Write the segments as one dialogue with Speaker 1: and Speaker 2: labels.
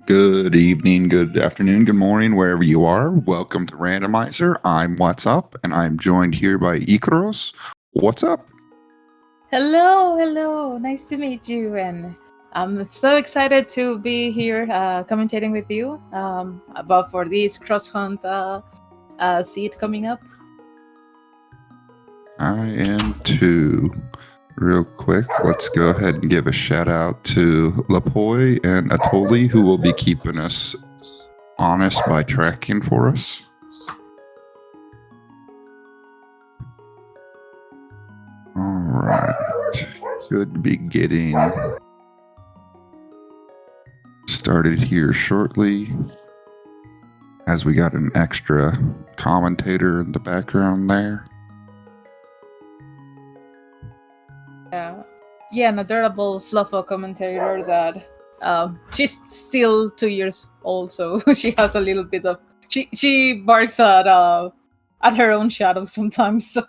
Speaker 1: Good evening, good afternoon, good morning, wherever you are. Welcome to Randomizer. I'm What's Up, and I'm joined here by Ikaros. What's up?
Speaker 2: Hello. Nice to meet you, and I'm so excited to be here commentating with you about for this cross hunt seed coming up.
Speaker 1: I am too. Real quick, let's go ahead and give a shout out to Lapoy and Atoli, who will be keeping us honest by tracking for us. Alright, should be getting started here shortly, as we got an extra commentator in the background there.
Speaker 2: Yeah, an adorable fluffo commentator that she's still 2 years old, so she has a little bit of she barks at her own shadow sometimes. So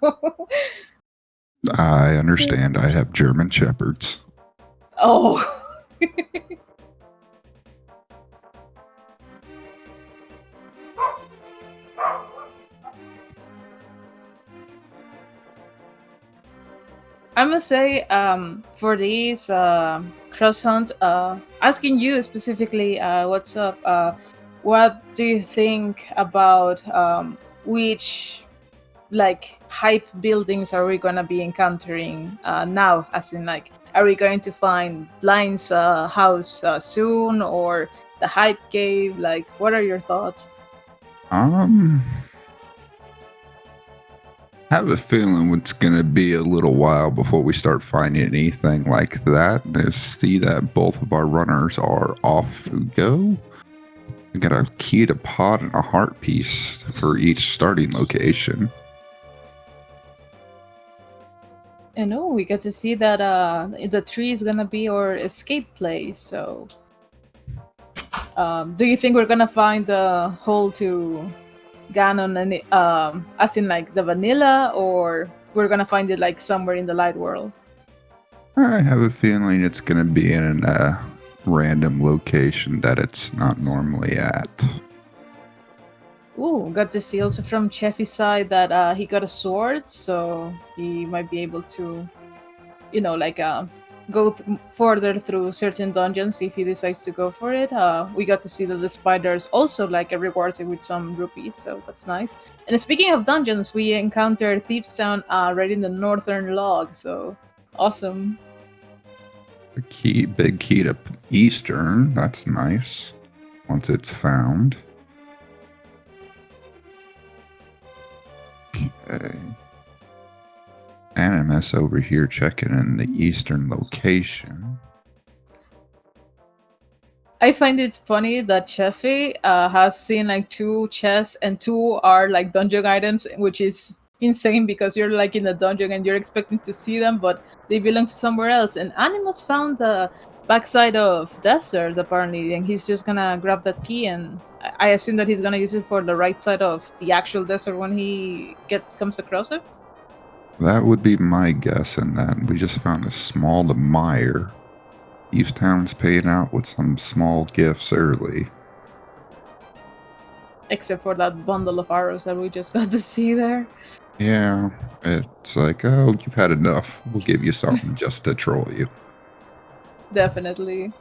Speaker 1: I understand. I have German Shepherds.
Speaker 2: oh. I must say, for this cross hunt, asking you specifically, what's up? What do you think about which like hype buildings are we gonna be encountering now? As in, like, are we going to find Blind's house soon, or the hype cave? Like, what are your thoughts?
Speaker 1: Have a feeling it's going to be a little while before we start finding anything like that. I see that both of our runners are off to go. We got a key to pod and a heart piece for each starting location.
Speaker 2: And oh, we get to see that the tree is gonna be our escape place. So, do you think we're gonna find the hole to Ganon, and as in like the vanilla, or we're gonna find it like somewhere in the light world?
Speaker 1: I have a feeling it's going to be in a random location that it's not normally at.
Speaker 2: Ooh, got to see also from Cheffy's side that he got a sword, so he might be able to, like go further through certain dungeons if he decides to go for it. We got to see that the spiders also like rewards it with some rupees, so that's nice. And speaking of dungeons, we encountered Thieves Town right in the northern log, so awesome.
Speaker 1: A key, big key to Eastern. That's nice. Once it's found. Okay. Animus over here checking in the Eastern location.
Speaker 2: I find it funny that Cheffy has seen like 2 chests and 2 are like dungeon items, which is insane because you're like in the dungeon and you're expecting to see them, but they belong to somewhere else. And Animus found the backside of desert apparently, and he's just gonna grab that key, and I assume that he's gonna use it for the right side of the actual desert when he comes across it.
Speaker 1: That would be my guess, in that we just found a small mire. Thieves Town's paying out with some small gifts early.
Speaker 2: Except for that bundle of arrows that we just got to see there.
Speaker 1: Yeah, it's like, oh, you've had enough. We'll give you something just to troll you.
Speaker 2: Definitely.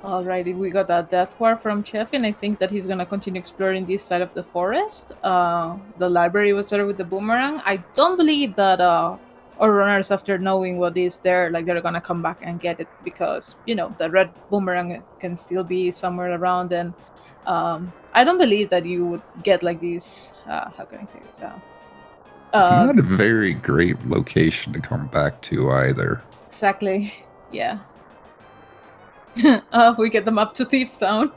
Speaker 2: Alrighty, we got that death war from Chef, and I think that he's gonna continue exploring this side of the forest. The library was started with the boomerang. I don't believe that our runners, after knowing what is there, like they're gonna come back and get it, because the red boomerang can still be somewhere around, and I don't believe that you would get like this. How can I say it?
Speaker 1: It's not a very great location to come back to either.
Speaker 2: Exactly. Yeah. We get them up to Thieves Town.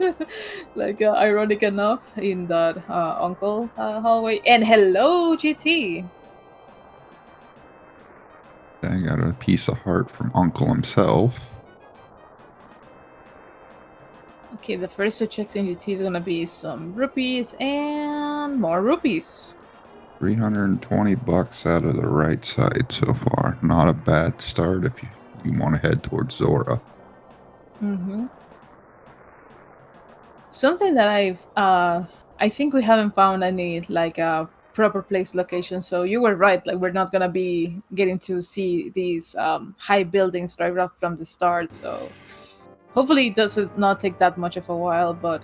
Speaker 2: Like, ironic enough, in that uncle hallway. And hello, GT.
Speaker 1: I got a piece of heart from Uncle himself.
Speaker 2: Okay, the first 2 checks in GT is gonna be some rupees and more rupees.
Speaker 1: 320 bucks out of the right side so far. Not a bad start if you want to head towards Zora.
Speaker 2: Mm-hmm. Something that I think we haven't found any like proper place location. So you were right. Like we're not gonna be getting to see these high buildings right off from the start. So hopefully it does not take that much of a while, but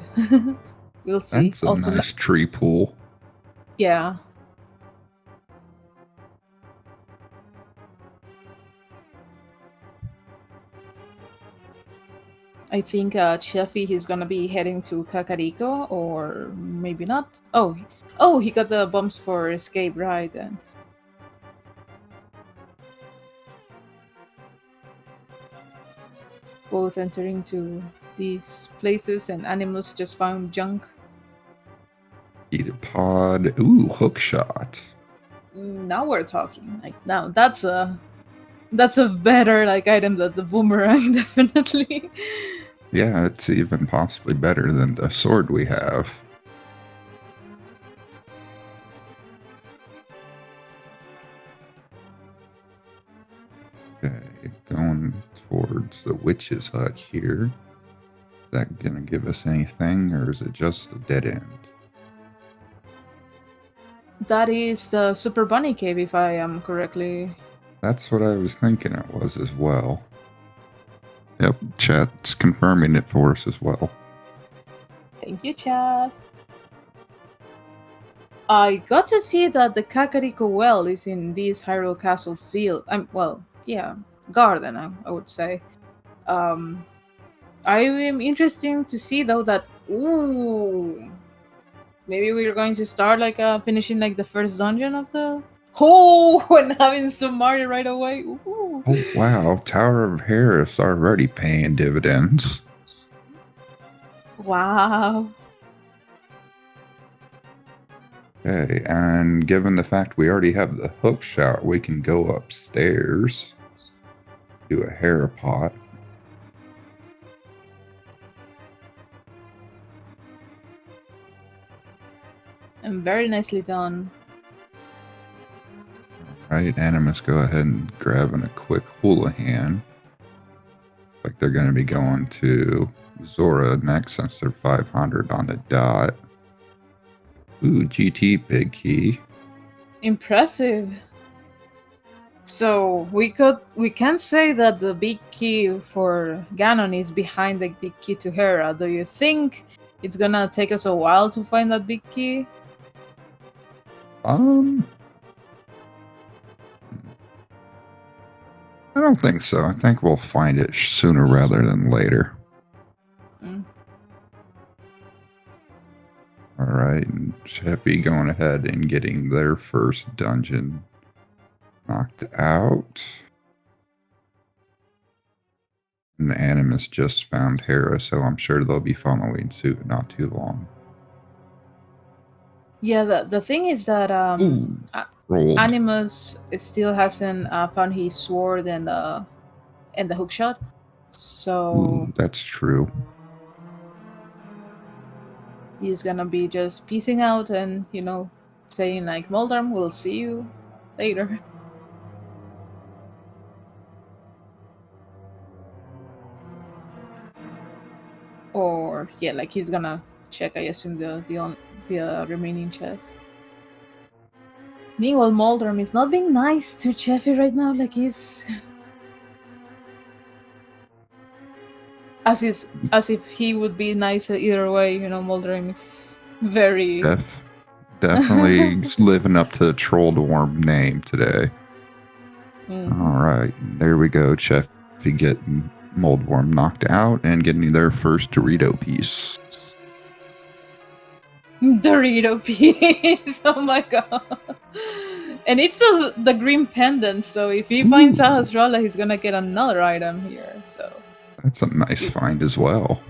Speaker 2: we'll see.
Speaker 1: That's a
Speaker 2: Also,
Speaker 1: nice tree pool.
Speaker 2: yeah, I think Cheffy he's gonna be heading to Kakariko, or maybe not. Oh, he got the bumps for escape, right? And both entering to these places, and Animus just found junk.
Speaker 1: Heated pod. Ooh, hook shot.
Speaker 2: Now we're talking. Like now, that's a better like item than the boomerang, definitely.
Speaker 1: Yeah, it's even possibly better than the sword we have. Okay, going towards the witch's hut here. Is that gonna give us anything, or is it just a dead end?
Speaker 2: That is the Super Bunny Cave, if I am correctly.
Speaker 1: That's what I was thinking it was as well. Yep, chat's confirming it for us as well.
Speaker 2: Thank you, Chad. I got to see that the Kakariko well is in this Hyrule Castle field. Well, yeah, garden. I would say. Um, I am interesting to see though that maybe we're going to start like finishing like the first dungeon of the and having some Mario right away. Ooh.
Speaker 1: Oh wow, Tower of Harris already paying dividends.
Speaker 2: Wow.
Speaker 1: Okay, and given the fact we already have the hook shot, we can go upstairs, do a hair pot.
Speaker 2: And very nicely done.
Speaker 1: Alright, Animus, go ahead and grabbing a quick Houlihan. Like they're going to be going to Zora next since they're 500 on the dot. Ooh, GT big key.
Speaker 2: Impressive. So we can say that the big key for Ganon is behind the big key to Hera. Do you think it's gonna take us a while to find that big key?
Speaker 1: I don't think so. I think we'll find it sooner rather than later.
Speaker 2: Mm.
Speaker 1: All right, and Cheffy going ahead and getting their first dungeon knocked out. And Animus just found Hera, so I'm sure they'll be following suit not too long.
Speaker 2: Yeah, the thing is that
Speaker 1: Ooh, rolled.
Speaker 2: Animus still hasn't found his sword and the hookshot. So
Speaker 1: Ooh, that's true.
Speaker 2: he's gonna be just piecing out and saying like, Moldrum, we'll see you later. Or yeah, like he's gonna check, I assume, the remaining chest. Meanwhile, Moldrum is not being nice to Cheffy right now. Like he's as if he would be nice either way. Moldrum is very.
Speaker 1: Definitely living up to the Troll Dwarf name today.
Speaker 2: Mm-hmm.
Speaker 1: All right, there we go. Cheffy getting Moldworm knocked out and getting their first Dorito piece.
Speaker 2: Dorito piece. Oh my god. And it's the green pendant, so if he finds Ahasrala, he's gonna get another item here. So
Speaker 1: that's a nice find as well.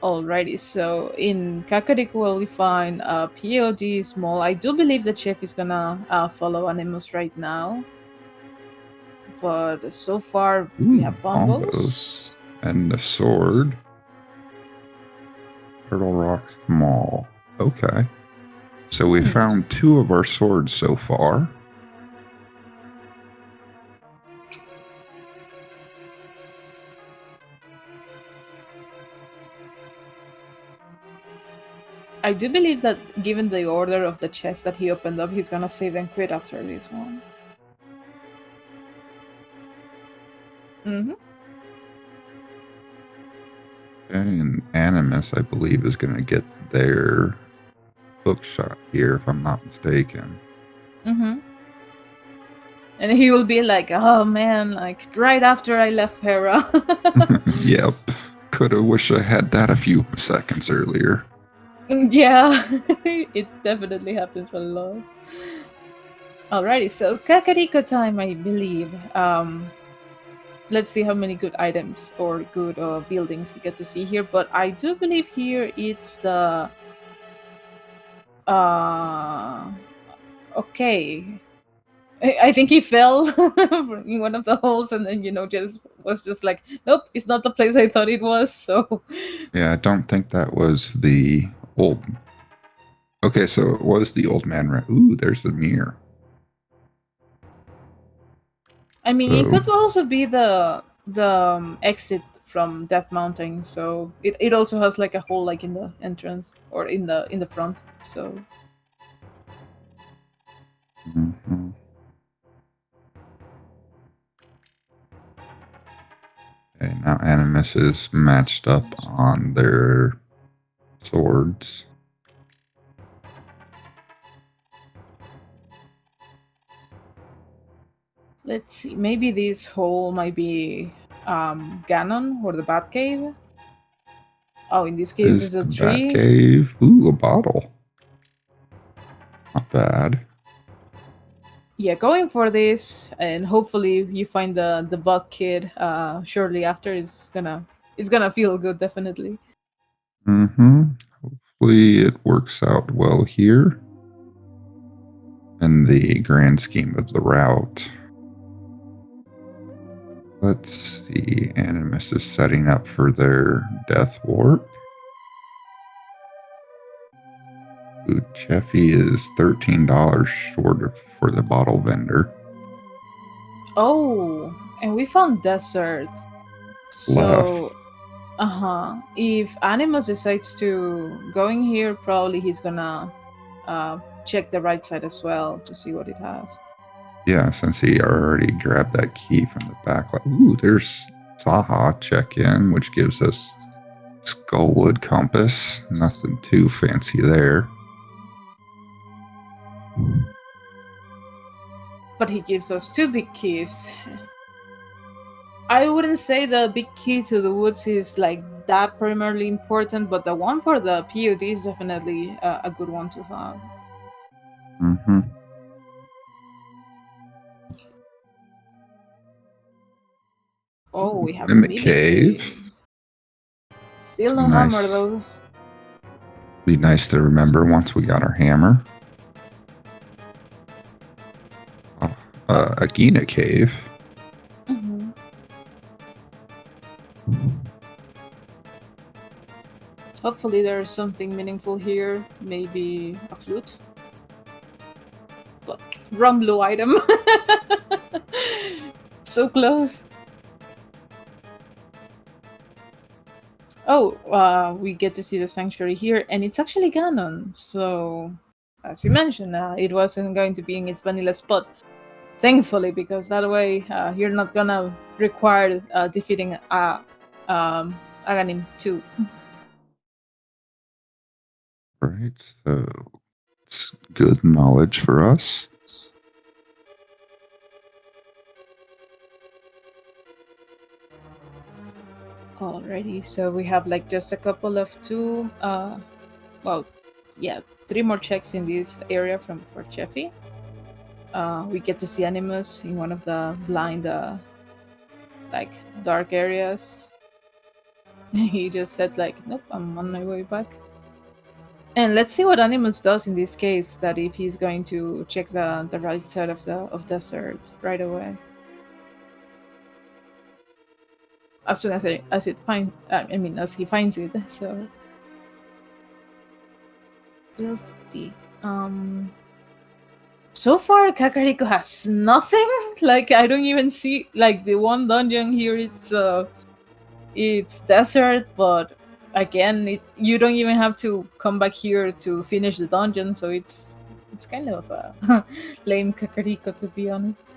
Speaker 2: Alrighty, so in Kakariko we find POD small. I do believe the chef is gonna follow Animus right now. But so far we have bombos.
Speaker 1: And the sword. Turtle Rock Mall. Okay. So we found 2 of our swords so far.
Speaker 2: I do believe that given the order of the chest that he opened up, he's gonna save and quit after this one. Mm-hmm.
Speaker 1: And Animus, I believe, is going to get their hookshot here, if I'm not mistaken.
Speaker 2: Mm-hmm. And he will be like, oh man, like right after I left Hera.
Speaker 1: Yep. Coulda, wish I had that a few seconds earlier.
Speaker 2: Yeah, it definitely happens a lot. Alrighty, so Kakariko time, I believe. Let's see how many good items or good buildings we get to see here. But I do believe here it's the okay. I think he fell in one of the holes, and then just was just like, nope, it's not the place I thought it was. So
Speaker 1: Yeah, I don't think that was the old. Okay, so it was the old man. Ooh, there's the mirror.
Speaker 2: I mean, it
Speaker 1: So,
Speaker 2: could also be the exit from Death Mountain. So it also has like a hole like in the entrance or in the front. So
Speaker 1: mhm. Okay, now Animus is matched up on their swords.
Speaker 2: let's see. Maybe this hole might be Ganon or the Batcave. Oh, in this case,
Speaker 1: Is
Speaker 2: it's a
Speaker 1: the
Speaker 2: tree.
Speaker 1: Batcave? Ooh, a bottle. Not bad.
Speaker 2: Yeah, going for this, and hopefully you find the bug kid shortly after. It's gonna feel good, definitely.
Speaker 1: Mm-hmm. Hopefully it works out well here in the grand scheme of the route. Let's see. Animus is setting up for their death warp. Ooh, Cheffy is $13 short for the bottle vendor.
Speaker 2: Oh, and we found desert.
Speaker 1: Left.
Speaker 2: So, if Animus decides to go in here, probably he's gonna check the right side as well to see what it has.
Speaker 1: Yeah, since he already grabbed that key from the back. Ooh, there's Saha check in, which gives us Skullwood compass. Nothing too fancy there.
Speaker 2: But he gives us two big keys. I wouldn't say the big key to the woods is like that primarily important, but the one for the POD is definitely a good one to have.
Speaker 1: Mm-hmm.
Speaker 2: Oh, we have a
Speaker 1: Mimic
Speaker 2: mimic
Speaker 1: Cave.
Speaker 2: cave. Still
Speaker 1: It's
Speaker 2: no hammer
Speaker 1: nice.
Speaker 2: though.
Speaker 1: Be nice to remember once we got our hammer. Agena Cave.
Speaker 2: Mhm. Hopefully there's something meaningful here. Maybe a flute. But wrong blue item. So close. Oh, we get to see the sanctuary here, and it's actually Ganon. So, as you mentioned, it wasn't going to be in its vanilla spot. Thankfully, because that way you're not gonna require defeating Aganim too.
Speaker 1: Right, so it's good knowledge for us.
Speaker 2: Alrighty, so we have like just a couple of well, yeah, three more checks in this area for Cheffy. We get to see Animus in one of the blind, like dark areas. He just said like, "Nope, I'm on my way back." And let's see what Animus does in this case. That if he's going to check the right side of the desert right away, as soon as it find, I mean, as he finds it. So we'll see. So far, Kakariko has nothing. Like I don't even see like the one dungeon here. It's desert, but again, you don't even have to come back here to finish the dungeon, so it's kind of a lame Kakariko, to be honest.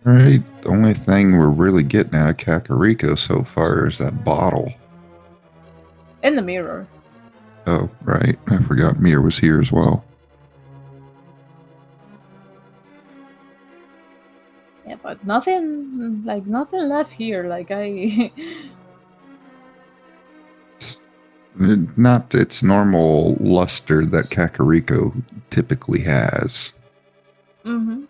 Speaker 1: Right. The only thing we're really getting out of Kakariko so far is that bottle.
Speaker 2: And the mirror.
Speaker 1: Oh, right. I forgot Mir was here as well.
Speaker 2: Yeah, but nothing left here. Like I
Speaker 1: It's not its normal luster that Kakariko typically has.
Speaker 2: Mm-hmm.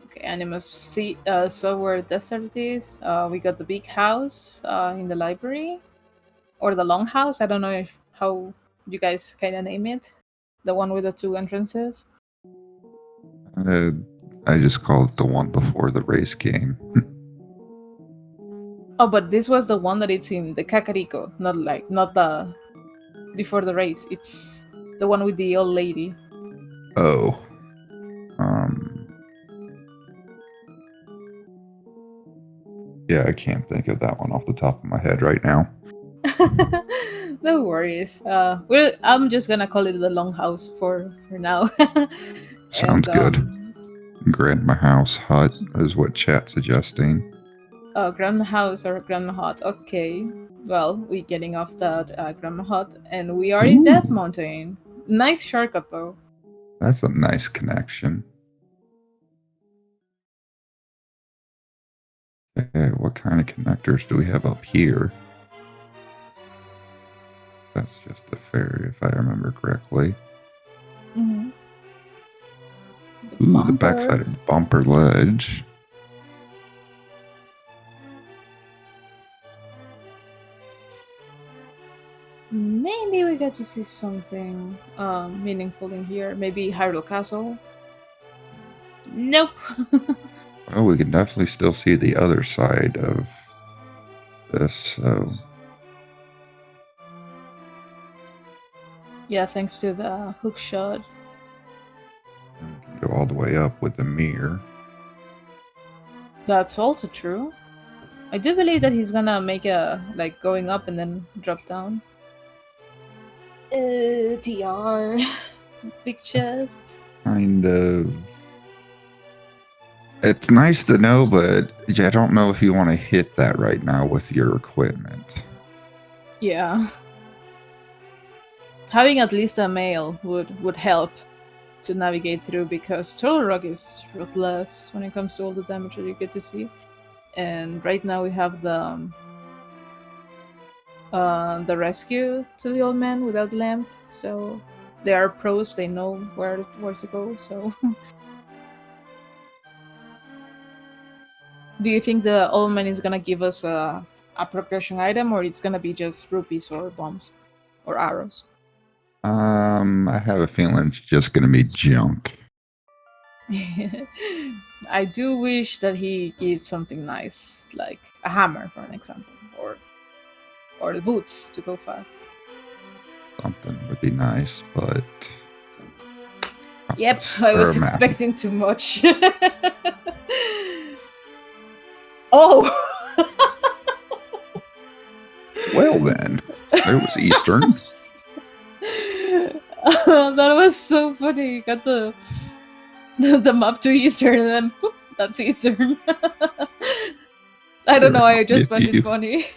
Speaker 2: Okay, Animus see so where desert is. We got the big house in the library. Or the longhouse. I don't know if how you guys kinda name it. The one with the two entrances.
Speaker 1: I just call it the one before the race game.
Speaker 2: Oh, but this was the one that it's in the Kakariko, not the before the race. It's the one with the old lady.
Speaker 1: Oh. Yeah, I can't think of that one off the top of my head right now.
Speaker 2: No worries. I'm just gonna call it the longhouse for now.
Speaker 1: Sounds good. Grandma House Hut is what chat's suggesting.
Speaker 2: Oh, Grandma House or Grandma Hut. Okay. Well, we're getting off that Grandma Hut, and we are in Death Mountain. Nice shortcut, though.
Speaker 1: That's a nice connection. Okay, what kind of connectors do we have up here? That's just a ferry, if I remember correctly.
Speaker 2: Mm-hmm.
Speaker 1: Ooh, the backside of Bumper Ledge.
Speaker 2: Maybe we get to see something meaningful in here. Maybe Hyrule Castle. Nope.
Speaker 1: Well, we can definitely still see the other side of this, so...
Speaker 2: Yeah, thanks to the hook shot.
Speaker 1: We can go all the way up with the mirror.
Speaker 2: That's also true. I do believe that he's gonna make a like going up and then drop down. TR. Big chest.
Speaker 1: Kind of... It's nice to know, but I don't know if you want to hit that right now with your equipment.
Speaker 2: Yeah. Having at least a male would help to navigate through, because Turtle Rock is ruthless when it comes to all the damage that you get to see. And right now we have the rescue to the old man without lamp, so they are pros, they know where to go. So do you think the old man is gonna give us a progression item, or it's gonna be just rupees or bombs or arrows?
Speaker 1: I have a feeling it's just going to be junk.
Speaker 2: I do wish that he gives something nice, like a hammer, for an example, or the boots to go fast.
Speaker 1: Something would be nice, but...
Speaker 2: Yep, I was expecting too much. Oh!
Speaker 1: Well then, there was Eastern.
Speaker 2: That was so funny. You got the map to Eastern, and then boop, that's Eastern. I don't know, I just found it funny.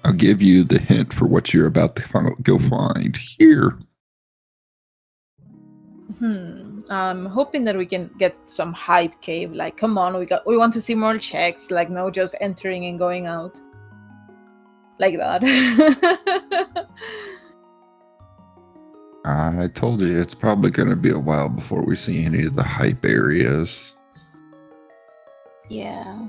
Speaker 1: I'll give you the hint for what you're about to go find here.
Speaker 2: I'm hoping that we can get some hype cave. Like, come on, we want to see more checks. Like, no, just entering and going out like that.
Speaker 1: I told you it's probably going to be a while before we see any of the hype areas.
Speaker 2: Yeah.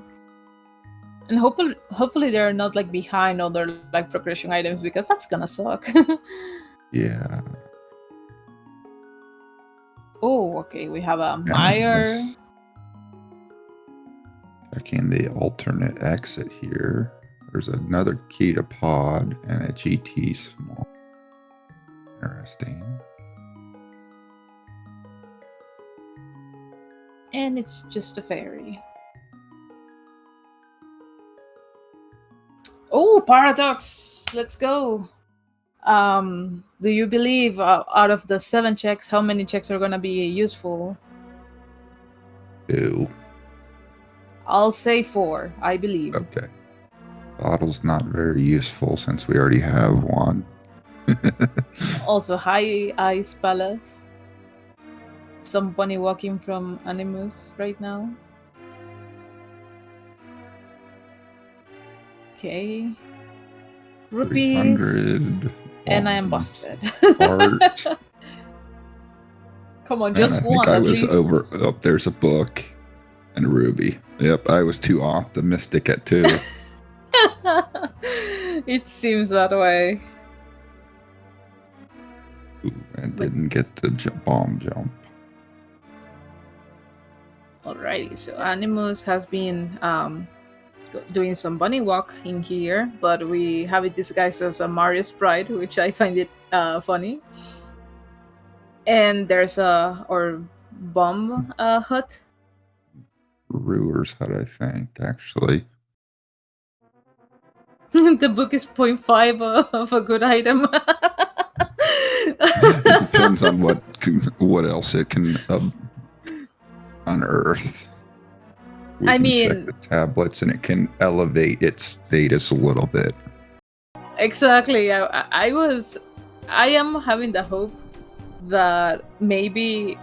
Speaker 2: And hopefully they're not like behind other like progression items, because that's gonna suck.
Speaker 1: Yeah.
Speaker 2: Oh, okay, we have a mire.
Speaker 1: Checking the alternate exit here. There's another key to pod and a GT small. Interesting.
Speaker 2: And it's just a fairy. Oh, paradox! Let's go. Do you believe out of the 7 checks, how many checks are gonna be useful?
Speaker 1: Ew.
Speaker 2: I'll say 4. I believe.
Speaker 1: Okay. Bottle's not very useful since we already have one.
Speaker 2: Also, high ice palace. Some bunny walking from Animus right now. Okay. Rupees.
Speaker 1: 300
Speaker 2: And I am
Speaker 1: bombs.
Speaker 2: busted.
Speaker 1: Art.
Speaker 2: Come on,
Speaker 1: And
Speaker 2: just
Speaker 1: I think
Speaker 2: one
Speaker 1: I
Speaker 2: at
Speaker 1: was
Speaker 2: least.
Speaker 1: over. Oh, there's a book and a ruby. Yep, I was too optimistic at 2.
Speaker 2: It seems that way.
Speaker 1: Ooh, and didn't get the bomb jump.
Speaker 2: Alrighty, so Animus has been doing some bunny walk in here, but we have it disguised as a Mario sprite, which I find it funny. And there's a bomb hut.
Speaker 1: Brewer's Hut, I think, actually.
Speaker 2: The book is 0.5 of a good item.
Speaker 1: It depends on what else it can unearth. We
Speaker 2: I
Speaker 1: can
Speaker 2: mean,
Speaker 1: check the tablets, and it can elevate its status a little bit.
Speaker 2: exactly. I am having the hope that maybe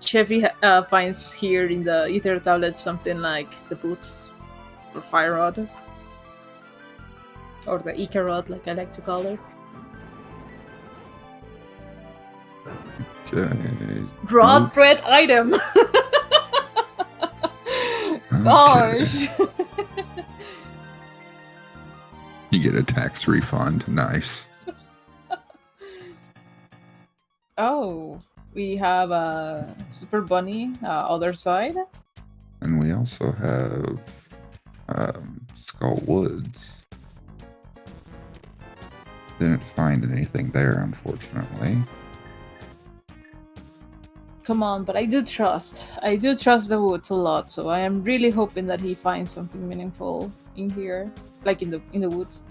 Speaker 2: Chevy finds here in the Ether tablet something like the boots or fire rod. Or the Ika rod, like I like to call it.
Speaker 1: Okay.
Speaker 2: Rod
Speaker 1: Nope.
Speaker 2: bread item! Gosh!
Speaker 1: You get a tax refund. Nice.
Speaker 2: Oh, we have a Super Bunny, other side.
Speaker 1: And we also have Skull Woods. Didn't find anything there, unfortunately.
Speaker 2: Come on, but I do trust the woods a lot, so I am really hoping that he finds something meaningful in here, like in the woods.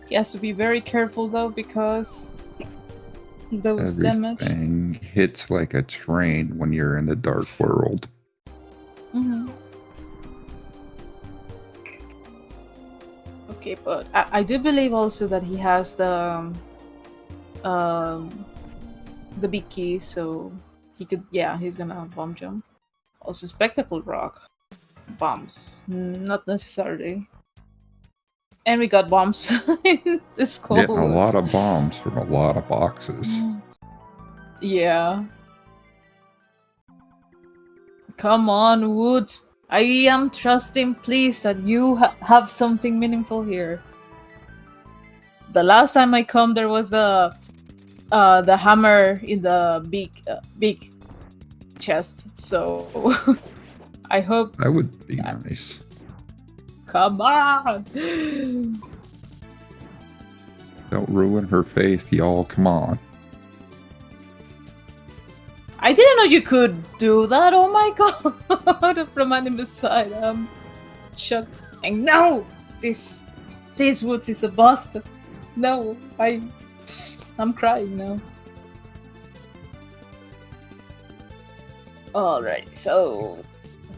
Speaker 2: He has to be very careful though, because those damage.
Speaker 1: Everything hits like a train when you're in the dark world.
Speaker 2: Mm-hmm. Okay, but I do believe also that he has the big key, so he could, yeah, he's gonna bomb jump. Also, spectacle rock bombs, not necessarily. And we got bombs in this cold.
Speaker 1: Getting a lot of bombs from a lot of boxes.
Speaker 2: Yeah. Come on, Woods. I am trusting, please, that you have something meaningful here. The last time I come, there was the hammer in the big chest. So I hope
Speaker 1: that would be nice.
Speaker 2: Come on!
Speaker 1: Don't ruin her faith, y'all. Come on.
Speaker 2: I didn't know you could do that. Oh my god! From Animus side, I'm shocked. And no, this Woods is a bust. No, I'm crying now. Alright, so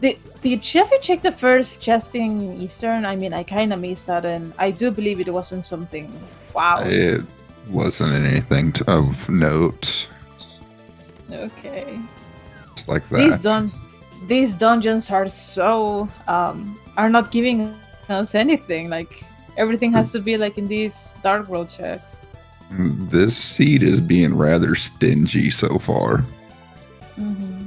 Speaker 2: did Cheffy check the first chest in Eastern? I mean, I kind of missed that, and I do believe it wasn't something. Wow.
Speaker 1: It wasn't anything of note.
Speaker 2: Okay.
Speaker 1: Just like that.
Speaker 2: These dungeons are so are not giving us anything. Like everything has to be like in these dark world checks.
Speaker 1: This seed is being rather stingy so far.
Speaker 2: Mm-hmm.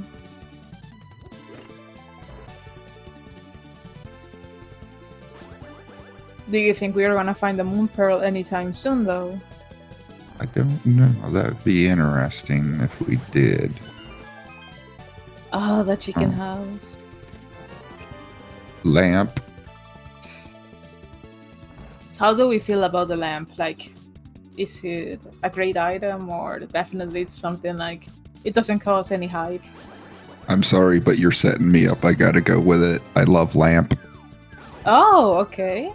Speaker 2: Do you think we are gonna find the Moon Pearl anytime soon, though?
Speaker 1: I don't know. That'd be interesting if we did.
Speaker 2: Oh, the chicken house.
Speaker 1: Lamp.
Speaker 2: How do we feel about the lamp? Like, Is it a great item, or definitely it's something like it doesn't cause any hype?
Speaker 1: I'm sorry, but you're setting me up. I gotta go with it. I love lamp.
Speaker 2: Oh, okay.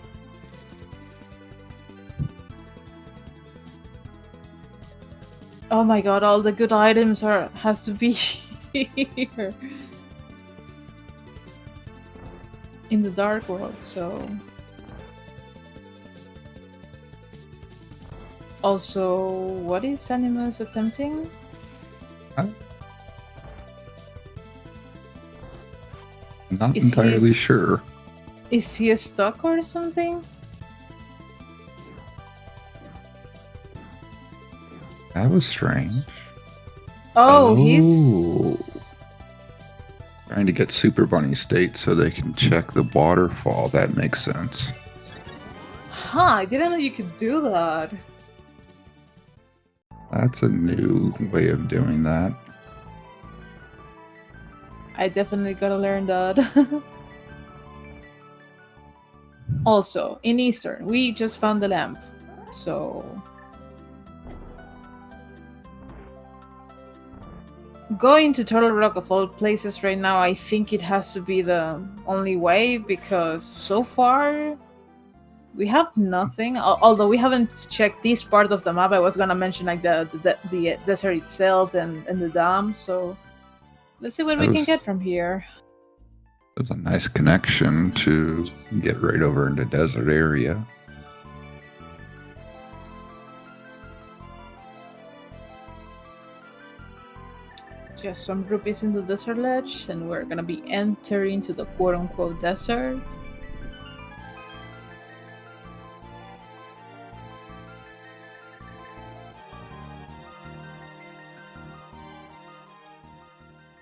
Speaker 2: Oh my god, all the good items has to be here in the dark world, so also what is Animus attempting?
Speaker 1: Not entirely sure.
Speaker 2: Is he stuck or something?
Speaker 1: That was strange.
Speaker 2: Oh, he's
Speaker 1: trying to get Super Bunny state so they can check the waterfall. That makes sense.
Speaker 2: Huh, I didn't know you could do that.
Speaker 1: That's a new way of doing that.
Speaker 2: I definitely gotta learn that. Also, in Eastern, we just found the lamp, so going to Turtle Rock of all places right now, I think it has to be the only way, because so far we have nothing. Although we haven't checked this part of the map. I was gonna mention like the desert itself and the dam. So let's see what we can get from here.
Speaker 1: It was a nice connection to get right over into desert area.
Speaker 2: Just some rupees in the desert ledge, and we're gonna be entering to the quote-unquote desert.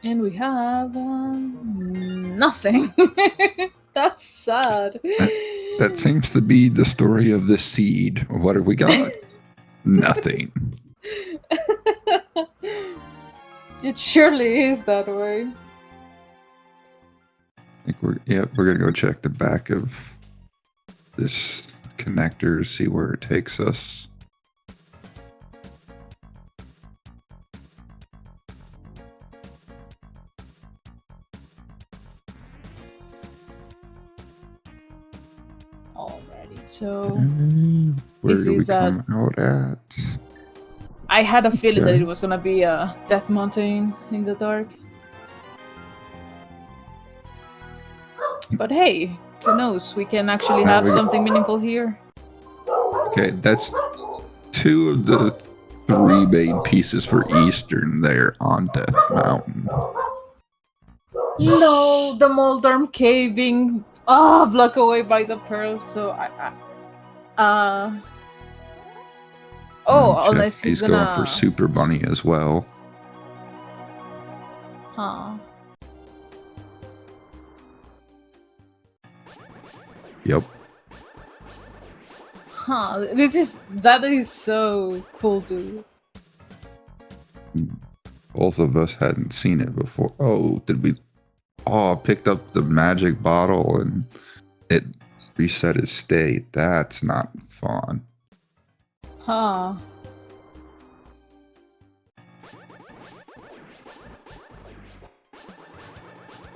Speaker 2: And we have nothing. That's sad.
Speaker 1: That seems to be the story of the seed. What have we got? Nothing.
Speaker 2: It surely is that way.
Speaker 1: I think we're gonna go check the back of this connector to see where it takes us.
Speaker 2: Alrighty, so
Speaker 1: where do we come out at?
Speaker 2: I had a feeling that it was gonna be a Death Mountain in the dark. But hey, who knows? We can actually have something meaningful here.
Speaker 1: Okay, that's 2 of the 3 main pieces for Eastern there on Death Mountain.
Speaker 2: No, the Moldorm Cave being blocked away by the pearl, so unless he's
Speaker 1: going for Super Bunny as well.
Speaker 2: Huh.
Speaker 1: Yep.
Speaker 2: Huh. That is so cool, dude.
Speaker 1: Both of us hadn't seen it before. Oh, did we? Oh, picked up the magic bottle and it reset his state. That's not fun.
Speaker 2: Huh.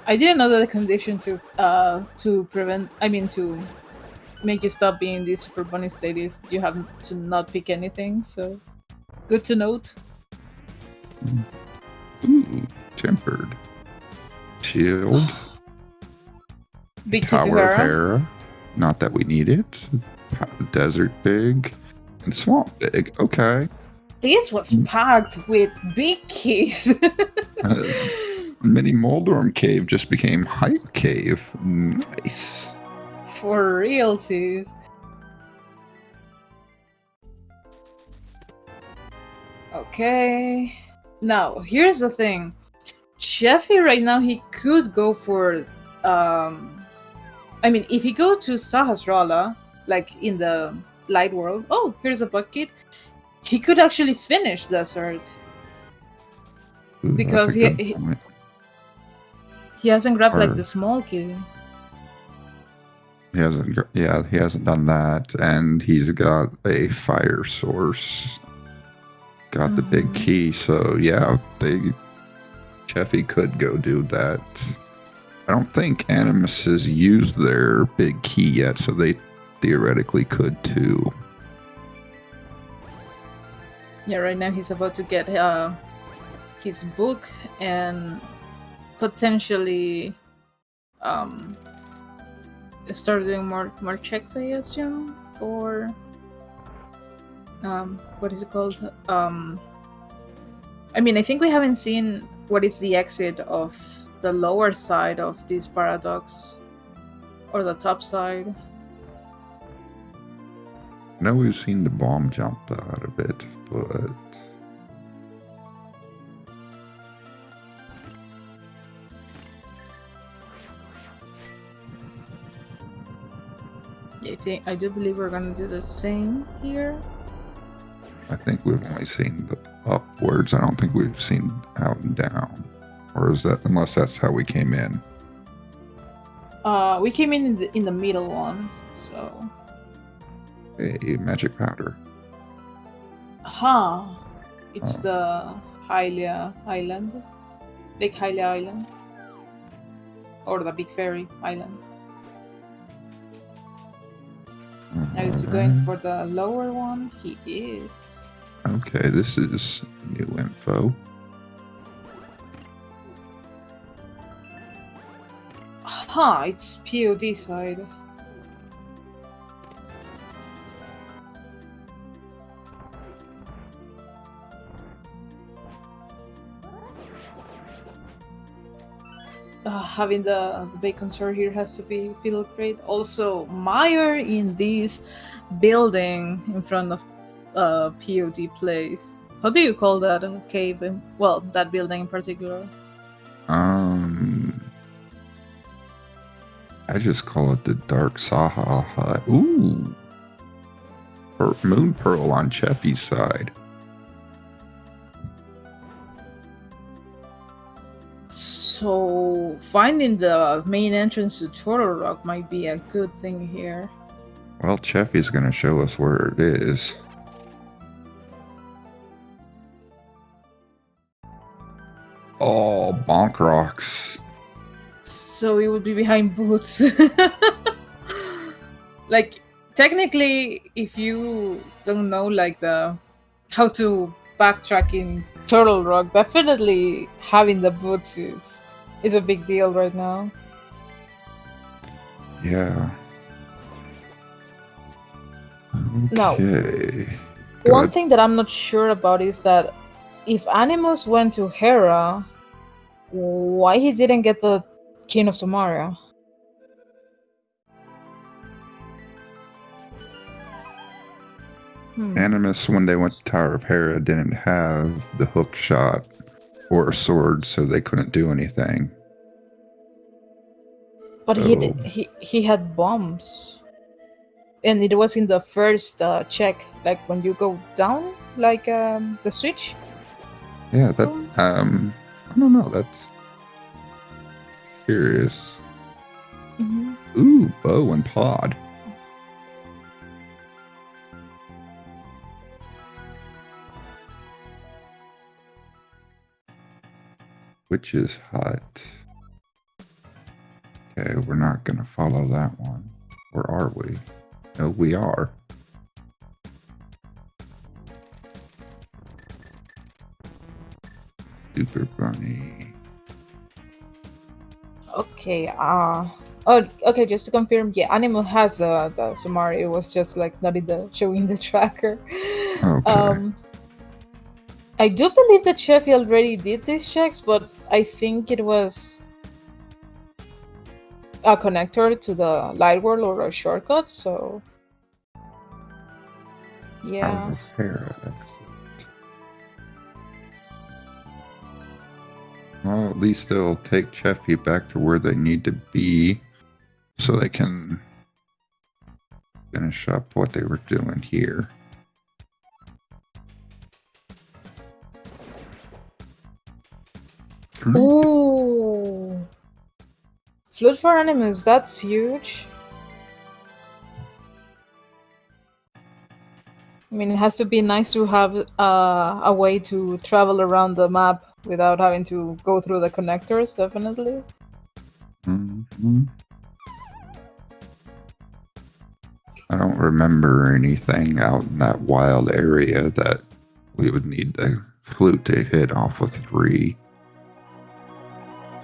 Speaker 2: I didn't know that the condition to make you stop being this Super Bunny state is you have to not pick anything, so good to note.
Speaker 1: Ooh, tempered. Shield.
Speaker 2: Big
Speaker 1: Tower of Hera. Not that we need it. Desert Big. And Swamp Big. Okay.
Speaker 2: This was packed with big keys.
Speaker 1: Mini Moldorm Cave just became Hype Cave. Nice.
Speaker 2: For realsies. Okay. Now, here's the thing. Cheffy right now, he could go for... I mean, if he goes to Sahasrara, like in the light world... Oh, here's a bucket. He could actually finish Desert.
Speaker 1: Ooh,
Speaker 2: because he hasn't grabbed like the small key.
Speaker 1: He hasn't. Yeah, he hasn't done that, and he's got a fire source. Got the big key, so yeah, Cheffy could go do that. I don't think Animus has used their big key yet, so they theoretically could too.
Speaker 2: Yeah, right now he's about to get his book and potentially start doing more checks, I assume, for what is it called? I mean, I think we haven't seen what is the exit of the lower side of this paradox, or the top side.
Speaker 1: I know we've seen the bomb jump out of it, but
Speaker 2: I do believe we're gonna do the same here.
Speaker 1: I think we've only seen the upwards. I don't think we've seen out and down. Or is that, unless that's how we came in?
Speaker 2: We came in the middle one, so.
Speaker 1: A magic powder.
Speaker 2: Huh. It's the Hylia Island. Lake Hylia Island. Or the Big Fairy Island. Now is he going for the lower one? He is.
Speaker 1: Okay, this is new info.
Speaker 2: Huh, it's POD side. Having the bacon sword here has to feel great. Also, Meyer in this building in front of POD place. How do you call that cave? Well, that building in particular.
Speaker 1: I just call it the Dark Saha Hut. Ooh, Moon Pearl on Cheffy's side.
Speaker 2: So finding the main entrance to Turtle Rock might be a good thing here.
Speaker 1: Well, Cheffy's going to show us where it is. Oh, bonk rocks.
Speaker 2: So it would be behind Boots. Like, technically, if you don't know like how to backtrack in Turtle Rock, definitely having the boots is a big deal right now.
Speaker 1: Yeah. Okay.
Speaker 2: Now, one thing that I'm not sure about is that if Animus went to Hera, why he didn't get the King of Samaria?
Speaker 1: Animus, when they went to Tower of Hera, didn't have the hook shot or a sword, so they couldn't do anything.
Speaker 2: But he had bombs, and it was in the first check, like when you go down, like the switch.
Speaker 1: Yeah, that I don't know. That's curious. Ooh, bow and pod. Witch's Hut. Okay, we're not gonna follow that one. Or are we? No, we are. Super Bunny.
Speaker 2: Okay, okay, just to confirm, yeah, Animal has the Sumari. It was just like not in the showing the tracker.
Speaker 1: Okay.
Speaker 2: I do believe that Cheffy already did these checks, but I think it was a connector to the light world or a shortcut, so yeah.
Speaker 1: Well, at least they'll take Cheffy back to where they need to be so they can finish up what they were doing here.
Speaker 2: Ooh. Flute for Animus, that's huge. mean, it has to be nice to have a way to travel around the map without having to go through the connectors, definitely.
Speaker 1: Hmm. I don't remember anything out in that wild area that we would need the flute to hit off with 3.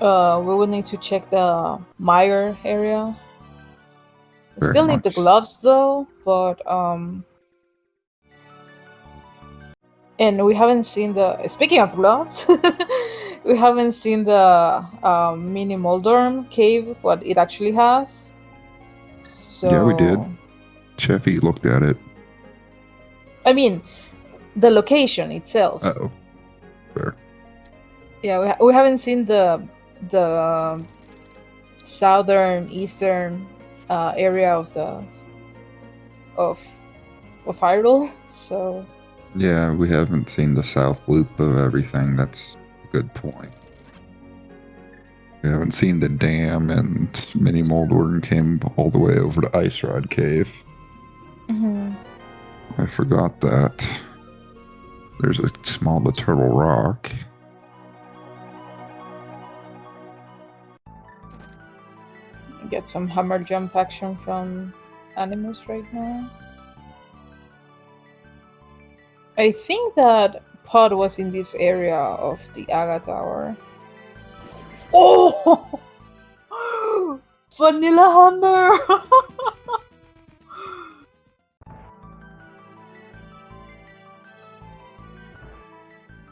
Speaker 2: We would need to check the mire area.
Speaker 1: Very
Speaker 2: Still need the
Speaker 1: much.
Speaker 2: gloves though, but and we haven't seen the. Speaking of gloves, we haven't seen the mini Moldorm cave. What it actually has. So
Speaker 1: Yeah, we did. Cheffy looked at it.
Speaker 2: I mean, the location itself.
Speaker 1: Uh-oh. There.
Speaker 2: Yeah, we haven't seen the southern eastern area of the of Hyrule. So
Speaker 1: Yeah, we haven't seen the south loop of everything. That's a good point. We haven't seen the dam, and Mini Moldorm came all the way over to Ice Rod Cave. I forgot that. There's a small but Turtle Rock.
Speaker 2: get some hammer jump action from Animus right now. I think that Pod was in this area of the Aga Tower. Oh! Vanilla Hammer!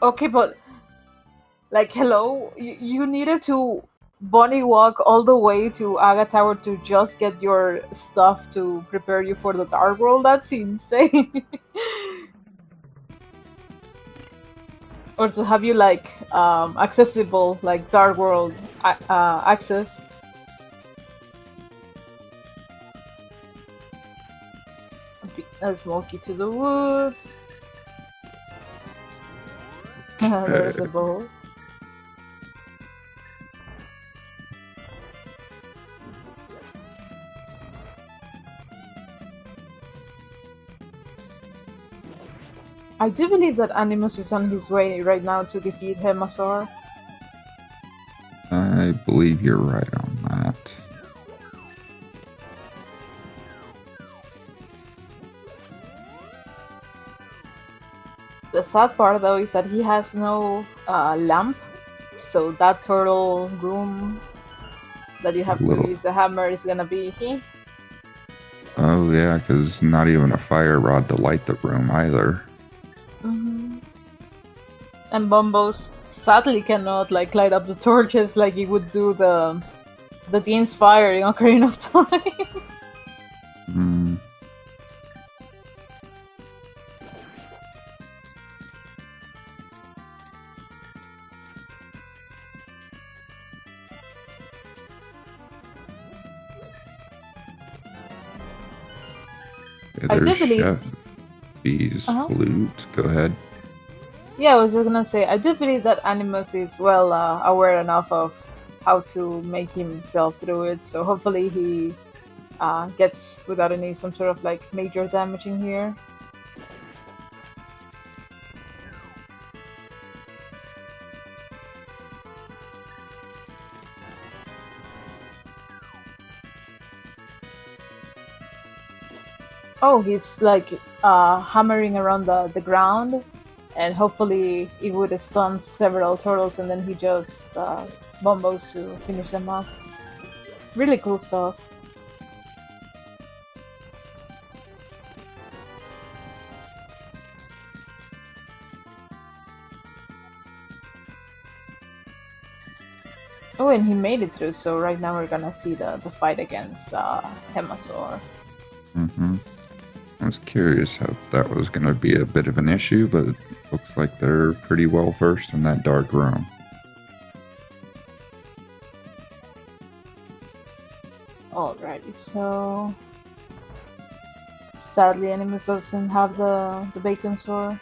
Speaker 2: Okay, but like, hello, you needed to bunny walk all the way to Aga Tower to just get your stuff to prepare you for the Dark World. That's insane. Or to have you like accessible like Dark World access. A Smokey to the woods. There's a bow. I do believe that Animus is on his way right now to defeat Hemasaur.
Speaker 1: I believe you're right on that.
Speaker 2: The sad part though is that he has no lamp, so that turtle room that you have to use the hammer is gonna be he.
Speaker 1: Oh yeah, because not even a fire rod to light the room either.
Speaker 2: And Bombos sadly cannot like light up the torches like he would do the Dean's fire in Ocarina of Time.
Speaker 1: I do believe Cheffy's flute. Go ahead.
Speaker 2: Yeah, I was just gonna say, I do believe that Animus is well aware enough of how to make himself through it, so hopefully he gets without any some sort of like major damage in here. Oh, he's like hammering around the ground, and hopefully it would stun several turtles, and then he just bombos to finish them off. Really cool stuff. Oh, and he made it through, so right now we're gonna see the fight against Hemasaur.
Speaker 1: I was curious if that was going to be a bit of an issue, but it looks like they're pretty well versed in that dark room.
Speaker 2: Alrighty, so sadly Animus doesn't have the Bacon Sword,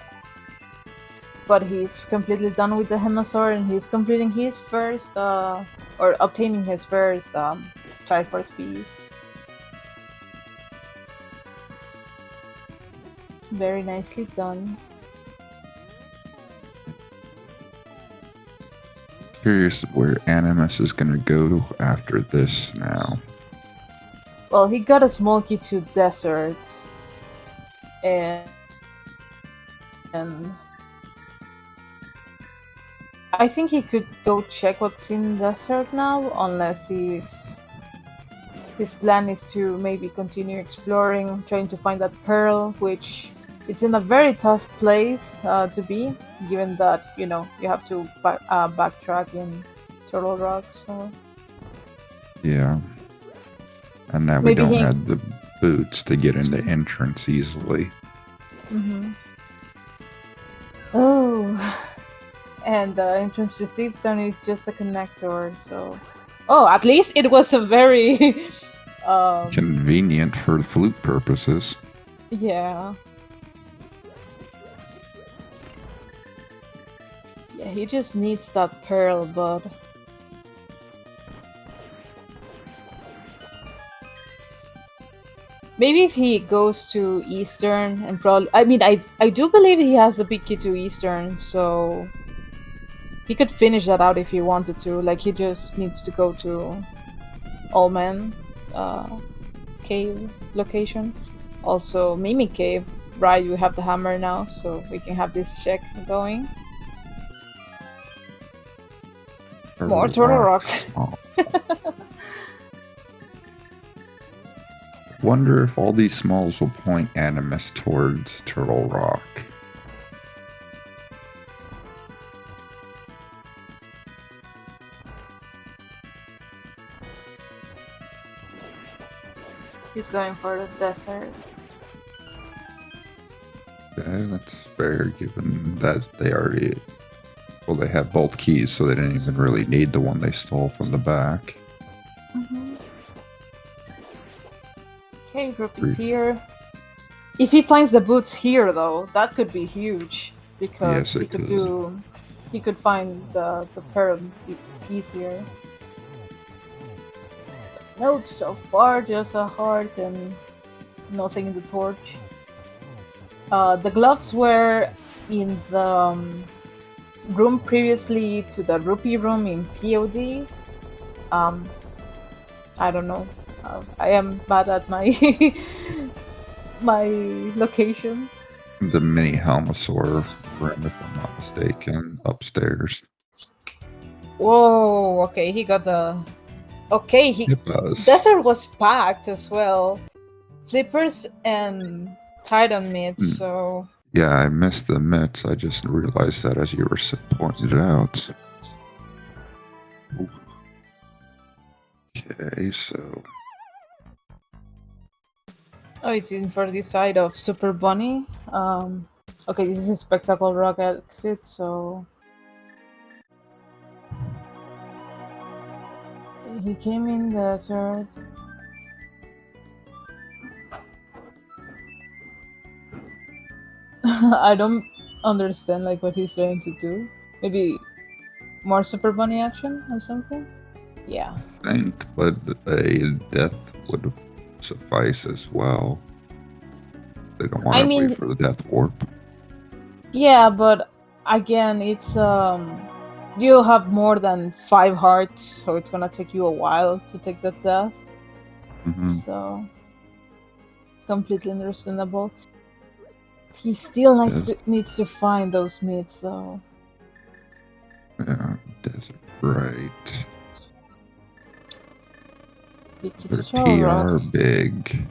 Speaker 2: but he's completely done with the Hemasaur, and he's completing his first or obtaining his first Triforce piece. Very nicely done.
Speaker 1: Curious where Animus is gonna go after this now.
Speaker 2: Well, he got a small key to desert, and I think he could go check what's in desert now, unless his plan is to maybe continue exploring, trying to find that pearl, which it's in a very tough place to be, given that you have to backtrack in Turtle Rock. So
Speaker 1: Yeah. And now we
Speaker 2: maybe
Speaker 1: don't
Speaker 2: he.
Speaker 1: have the boots to get into entrance easily.
Speaker 2: Mm-hmm. Oh, and the entrance to Thiefstone is just a connector. So, oh, at least it was a very
Speaker 1: Convenient for flute purposes.
Speaker 2: yeah. Yeah, he just needs that pearl, but maybe if he goes to Eastern and probably I do believe he has the big key to Eastern, so he could finish that out if he wanted to. Like he just needs to go to Allman cave location. Also Mimic Cave. Right, we have the hammer now, so we can have this check going. More Turtle Rock.
Speaker 1: Oh. Wonder if all these smalls will point Animus towards Turtle Rock.
Speaker 2: He's going for the desert.
Speaker 1: Okay, that's fair given that they already... Well, they have both keys, so they didn't even really need the one they stole from the back.
Speaker 2: Mm-hmm. Okay, group is here. If he finds the boots here, though, that could be huge because
Speaker 1: Yes,
Speaker 2: he could find the pearl easier. Note so far, just a heart and nothing in the torch. The gloves were in the room previously to the rupee room in POD. I don't know. I am bad at my my locations.
Speaker 1: The mini Helmosaur room, if I'm not mistaken, upstairs.
Speaker 2: Whoa, okay, he got the... Okay,
Speaker 1: It does.
Speaker 2: Desert was packed as well. Flippers and Titan mitts, so...
Speaker 1: Yeah, I missed the mitts. I just realized that as you were pointed it out. Ooh. Okay, so...
Speaker 2: Oh, it's in for this side of Super Bunny. Okay, this is a Spectacle Rock exit, so... He came in desert. I don't understand like what he's trying to do. Maybe more Super Bunny action or something? Yeah.
Speaker 1: I think, but a death would suffice as well. They don't want to wait for the death warp.
Speaker 2: Yeah, but again, it's you have more than 5 hearts, so it's gonna take you a while to take that death.
Speaker 1: Mm-hmm.
Speaker 2: So completely understandable. He still needs to find those meats, so...
Speaker 1: Yeah, desert, right. Their TR big.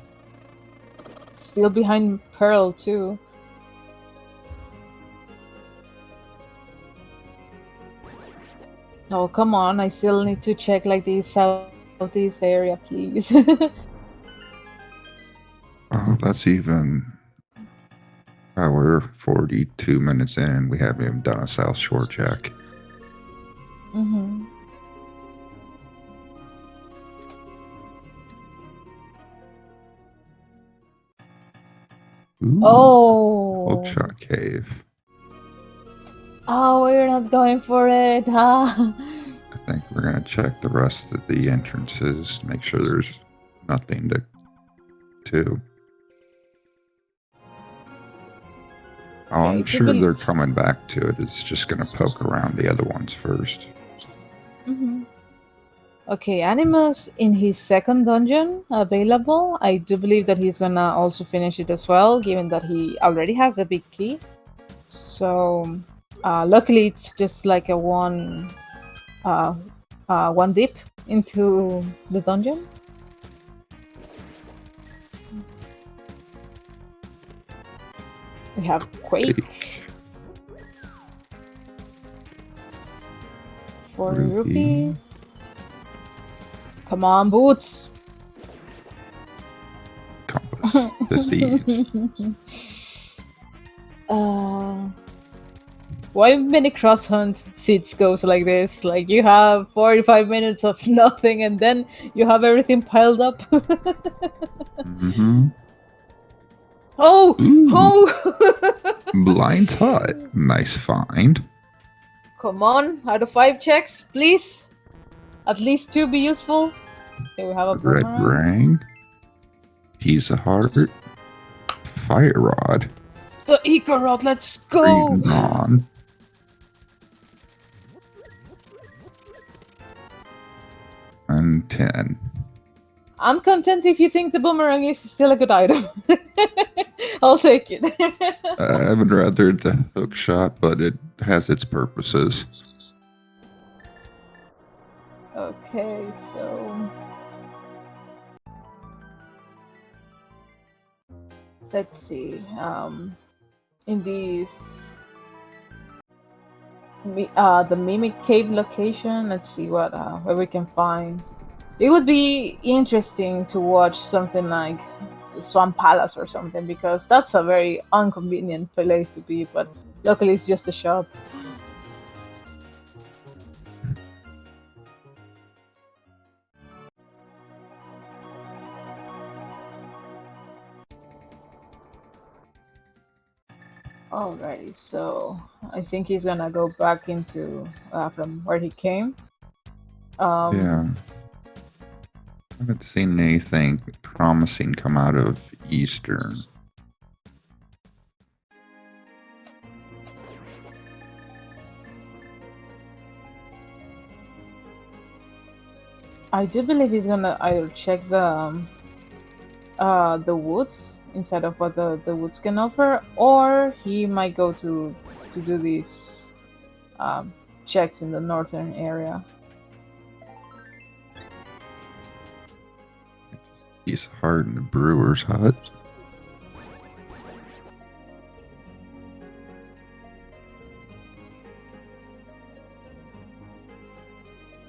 Speaker 2: Still behind Pearl, too. Oh, come on, I still need to check like the southeast area, please.
Speaker 1: Oh, that's even... Oh, we're 42 minutes in and we haven't even done a South Shore check.
Speaker 2: Mm-hmm.
Speaker 1: Ooh,
Speaker 2: oh!
Speaker 1: Hookshot Cave.
Speaker 2: Oh, we're not going for it, huh?
Speaker 1: I think we're going to check the rest of the entrances to make sure there's nothing to... Oh, I'm
Speaker 2: Okay,
Speaker 1: sure they're coming back to it. It's just going to poke around the other ones first.
Speaker 2: Okay, Animus in his second dungeon available. I do believe that he's gonna also finish it as well, given that he already has the big key. So, luckily, it's just like a one dip into the dungeon. We have Quake. 4 rupees. Come on, Boots.
Speaker 1: Compass. The thieves.
Speaker 2: Why many cross hunt seats goes like this? Like you have 45 minutes of nothing and then you have everything piled up.
Speaker 1: Mm-hmm.
Speaker 2: Oh!
Speaker 1: Ooh.
Speaker 2: Oh!
Speaker 1: Blind hut. Nice find.
Speaker 2: Come on, out of 5 checks, please. At least 2 be useful. Okay, we have a
Speaker 1: Red
Speaker 2: boomerang.
Speaker 1: ring. Piece of heart. Fire rod.
Speaker 2: The Eco Rod, let's go!
Speaker 1: Green on. And 10.
Speaker 2: I'm content if you think the boomerang is still a good item. I'll take it.
Speaker 1: I would rather it's a hook shot, but it has its purposes.
Speaker 2: Okay, so let's see. In these, the Mimic Cave location. Let's see what where we can find. It would be interesting to watch something like Swamp Palace or something because that's a very inconvenient place to be. But luckily, it's just a shop. Alrighty, so I think he's gonna go back into from where he came.
Speaker 1: Yeah. I haven't seen anything promising come out of Eastern.
Speaker 2: I do believe he's gonna either check the woods inside of what the woods can offer, or he might go to do these checks in the northern area.
Speaker 1: Piece of heart in the brewer's hut.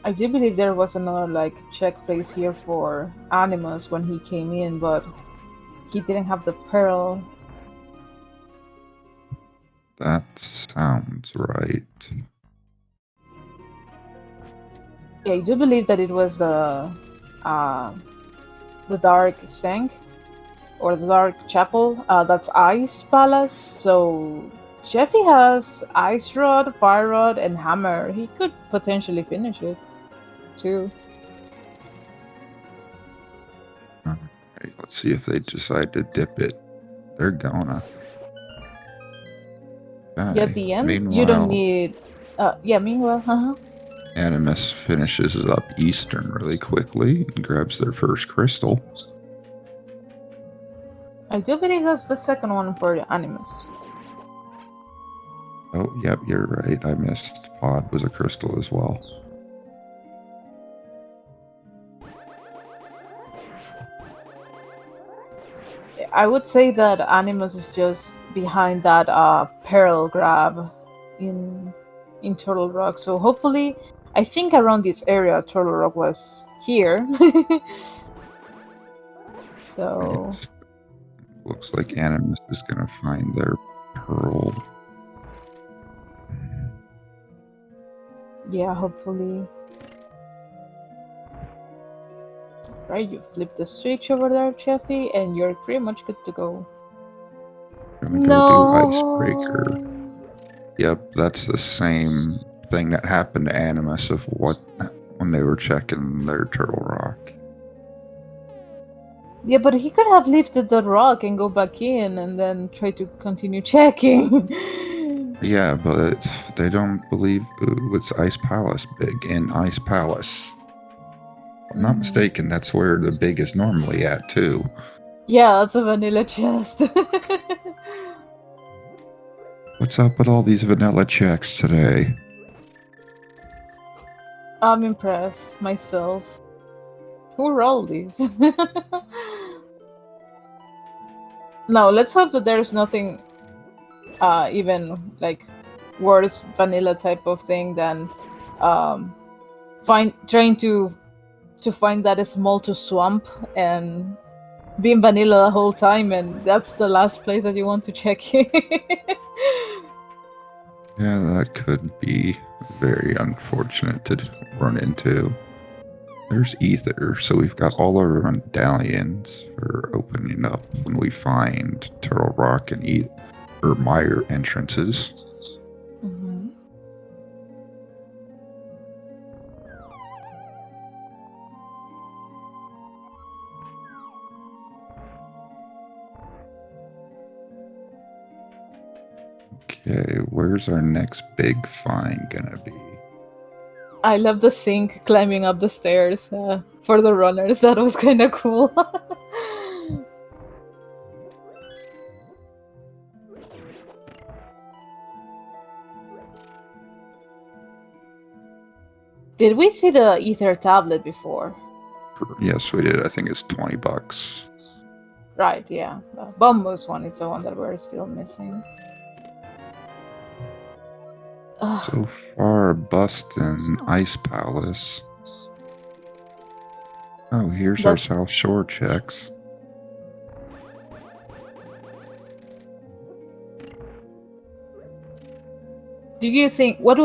Speaker 2: I do believe there was another like check place here for Animus when he came in, but he didn't have the pearl.
Speaker 1: That sounds right.
Speaker 2: Yeah, I do believe that it was the Dark Sank or the Dark Chapel. That's Ice Palace. So Cheffy has Ice Rod, Fire Rod, and Hammer. He could potentially finish it too.
Speaker 1: Alright, let's see if they decide to dip it. They're gonna.
Speaker 2: Yeah, at the end, you don't need. Yeah. Meanwhile,
Speaker 1: Animus finishes up Eastern really quickly and grabs their first crystal.
Speaker 2: I do believe that's the second one for the Animus.
Speaker 1: Oh, yep, you're right. I missed Pod was a crystal as well.
Speaker 2: I would say that Animus is just behind that Pearl grab in Turtle Rock. So hopefully, I think around this area, Turtle Rock was here. So
Speaker 1: Right. Looks like Animus is gonna find their pearl.
Speaker 2: yeah, hopefully. Right, you flip the switch over there, Cheffy, and you're pretty much good to go.
Speaker 1: Gonna go do Icebreaker. Yep, that's the same thing that happened to Animus of what when they were checking their Turtle Rock.
Speaker 2: Yeah, but he could have lifted the rock and go back in and then try to continue checking.
Speaker 1: Yeah, but they don't believe it's Ice Palace big in Ice Palace. If I'm not mistaken, that's where the big is normally at too.
Speaker 2: Yeah, that's a vanilla chest.
Speaker 1: What's up with all these vanilla checks today?
Speaker 2: I'm impressed myself. Who rolled these? No, let's hope that there's nothing even like worse vanilla type of thing than trying to find that small to swamp and being vanilla the whole time, and that's the last place that you want to check.
Speaker 1: Yeah, that could be very unfortunate to run into. There's ether, so we've got all our medallions for opening up when we find Turtle Rock and or Mire entrances.
Speaker 2: Mhm.
Speaker 1: Okay, where's our next big find gonna be?
Speaker 2: I love the sink climbing up the stairs for the runners. That was kind of cool. Did we see the ether tablet before?
Speaker 1: Yes, we did. I think it's $20.
Speaker 2: Right, yeah. The Bombus one is the one that we're still missing. Ugh,
Speaker 1: So far, Bustin, Ice Palace. Oh, here's our
Speaker 2: that
Speaker 1: South Shore checks.
Speaker 2: do you think what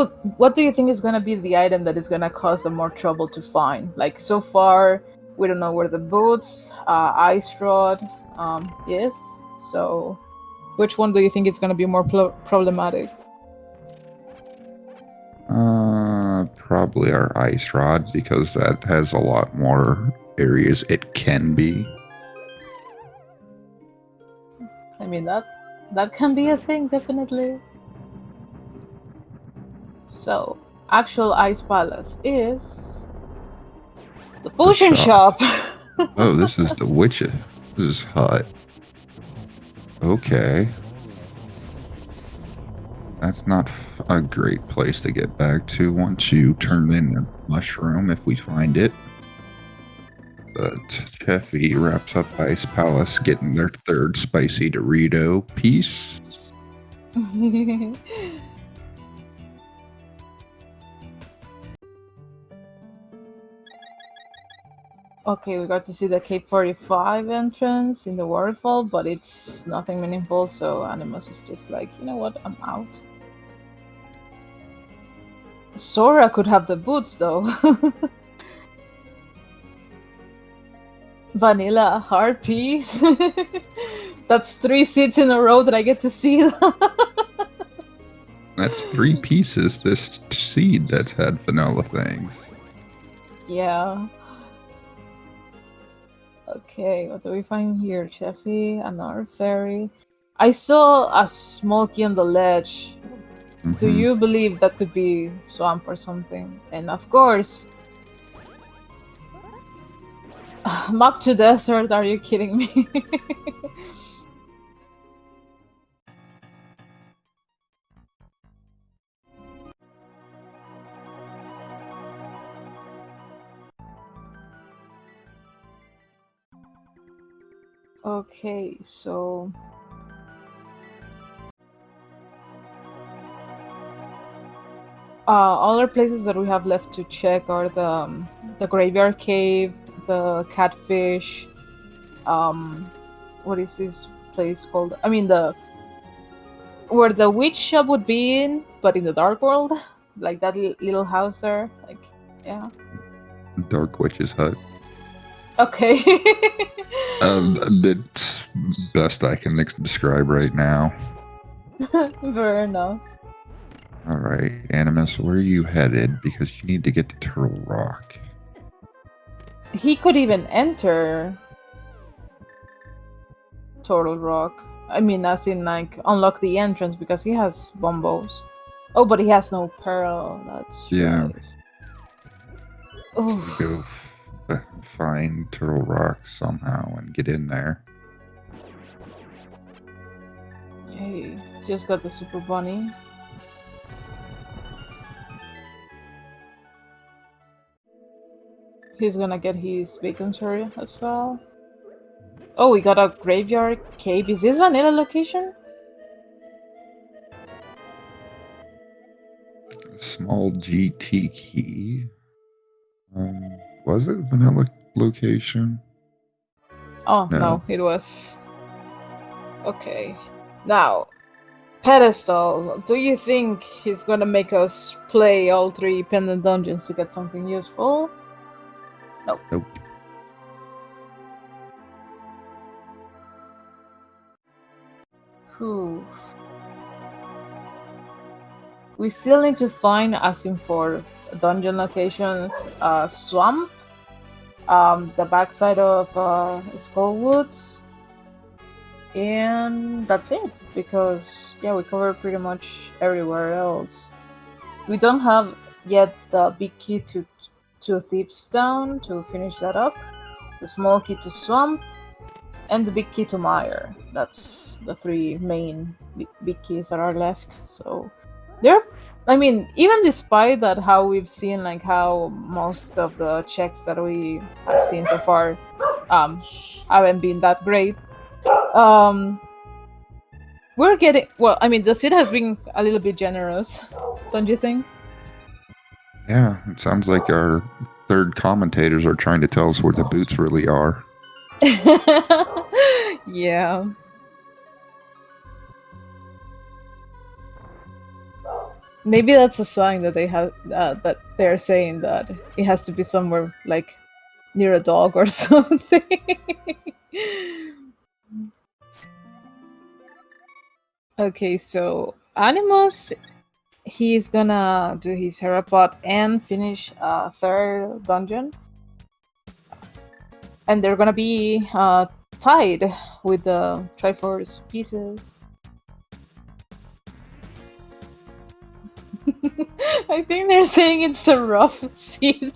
Speaker 2: do you think is gonna be the item that is gonna cause them more trouble to find? Like so far, we don't know where the boots, ice rod, is. So, which one do you think is gonna be more problematic?
Speaker 1: Probably our Ice Rod because that has a lot more areas it can be.
Speaker 2: I mean that can be a thing, definitely. So, actual ice palace is the
Speaker 1: The
Speaker 2: potion
Speaker 1: shop.
Speaker 2: shop.
Speaker 1: Oh, this is the witch's hut. Okay. That's not a great place to get back to once you turn in a mushroom if we find it. But Cheffy wraps up Ice Palace getting their third spicy Dorito piece.
Speaker 2: Okay, we got to see the Cape 45 entrance in the waterfall, but it's nothing meaningful, so Animus is just like, you know what, I'm out. Sora could have the boots, though. Vanilla heart piece. That's 3 seats in a row that I get to see.
Speaker 1: That's 3 pieces this seed that's had vanilla things.
Speaker 2: Yeah. Okay, what do we find here? Cheffy, another fairy. I saw a small key on the ledge. Do you believe that could be swamp or something? And of course, map to desert, are you kidding me? Okay, so other places that we have left to check are the graveyard cave, the catfish. What is this place called? I mean, the where the witch shop would be in, but in the dark world, like that little house there. Like, yeah.
Speaker 1: Dark Witch's hut.
Speaker 2: Okay.
Speaker 1: It's best I can describe right now.
Speaker 2: Fair enough.
Speaker 1: All right, Animus, where are you headed? Because you need to get to Turtle Rock.
Speaker 2: He could even enter Turtle Rock. I mean, as in, like, unlock the entrance because he has bombos. Oh, but he has no pearl. That's
Speaker 1: Yeah.
Speaker 2: right.
Speaker 1: So
Speaker 2: Oof.
Speaker 1: go find Turtle Rock somehow and get in there.
Speaker 2: Hey, just got the Super Bunny. He's gonna get his bacon area as well. Oh, we got a graveyard cave. Is this vanilla location?
Speaker 1: Small GT key. Was it vanilla location?
Speaker 2: Oh, no, it was. Okay. Now, Pedestal, do you think he's gonna make us play all 3 pendant dungeons to get something useful? Nope.
Speaker 1: Nope.
Speaker 2: Whew. We still need to find, as in for dungeon locations, Swamp, the backside of Skullwoods, and that's it, because yeah, we covered pretty much everywhere else. We don't have yet the big key to Thieves Town to finish that up, the small key to Swamp, and the big key to Mire. That's the 3 main big keys that are left. So they're, I mean, even despite that, how we've seen, like, how most of the checks that we have seen so far haven't been that great. We're getting, well, I mean, the seed has been a little bit generous, don't you think?
Speaker 1: Yeah, it sounds like our third commentators are trying to tell us where the boots really are.
Speaker 2: Yeah. Maybe that's a sign that they have that they're saying that it has to be somewhere like near a dog or something. Okay, so Animus, he's gonna do his Herapod and finish a 3rd dungeon, and they're gonna be tied with the Triforce pieces. I think they're saying it's a rough seed.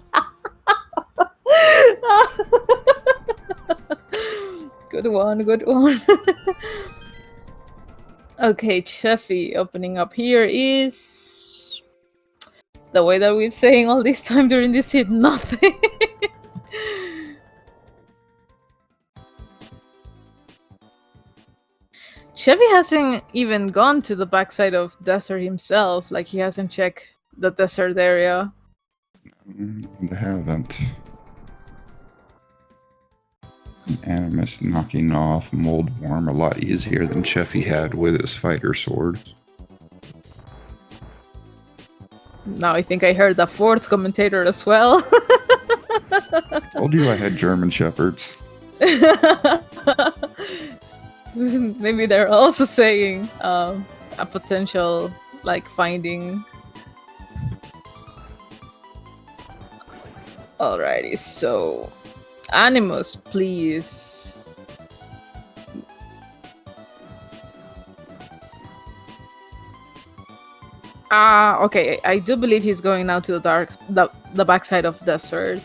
Speaker 2: Good one, good one. Okay, cheffy opening up here is the way that we're saying all this time during this hit, nothing. Chevy hasn't even gone to the backside of desert himself, like he hasn't checked the desert area.
Speaker 1: They haven't. Animus knocking off Mold Worm a lot easier than Cheffy had with his fighter sword.
Speaker 2: Now I think I heard the 4th commentator as well.
Speaker 1: Told you I had German Shepherds.
Speaker 2: Maybe they're also saying a potential, like, finding. Alrighty, so Animus, please. Okay, I do believe he's going now to the backside of desert.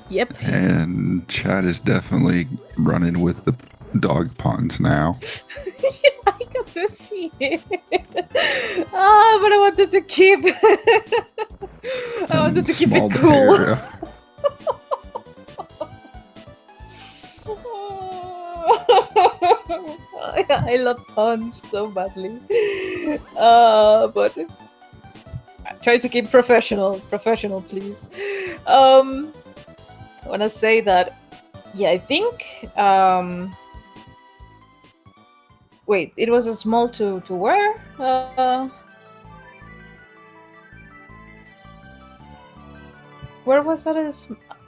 Speaker 2: Yep.
Speaker 1: And Chad is definitely running with the dog puns now.
Speaker 2: I got to see it. But I wanted to keep. I wanted to keep it cool. I love puns so badly. But try to keep professional. Professional, please. I want to say that, yeah, I think. Wait, it was a small to where? Where was that?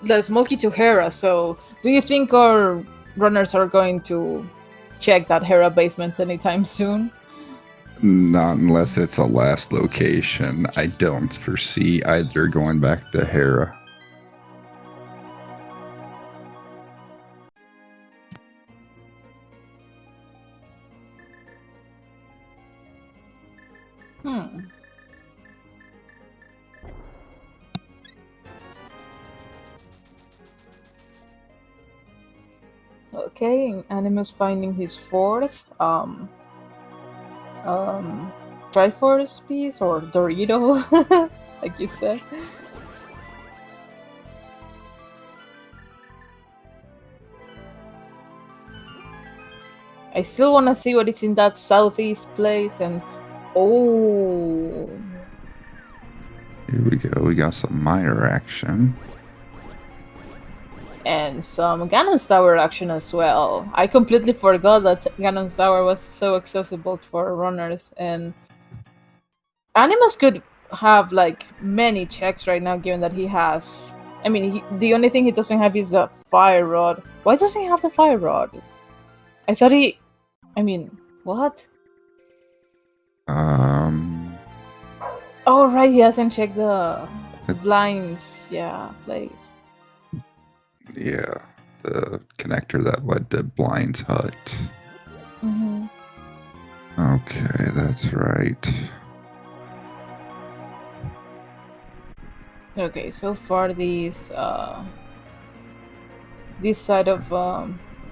Speaker 2: The small key to Hera. So, do you think our runners are going to check that Hera basement anytime soon.
Speaker 1: Not unless it's a last location. I don't foresee either going back to Hera.
Speaker 2: Okay, Animus finding his fourth Triforce piece or Dorito, like you said. I still want to see what is in that southeast place, and oh,
Speaker 1: Here we go. We got some minor action.
Speaker 2: and some Ganon's Tower action as well. I completely forgot that Ganon's Tower was so accessible for runners, and Animus could have like many checks right now, given that he has. I mean, the only thing he doesn't have is a fire rod. Why doesn't he have the fire rod? I thought he. I mean, what? Oh right, he hasn't checked the blinds. Yeah, place.
Speaker 1: Yeah, the connector that led to Blind's hut.
Speaker 2: Mm-hmm.
Speaker 1: Okay, that's right.
Speaker 2: Okay, so far this side of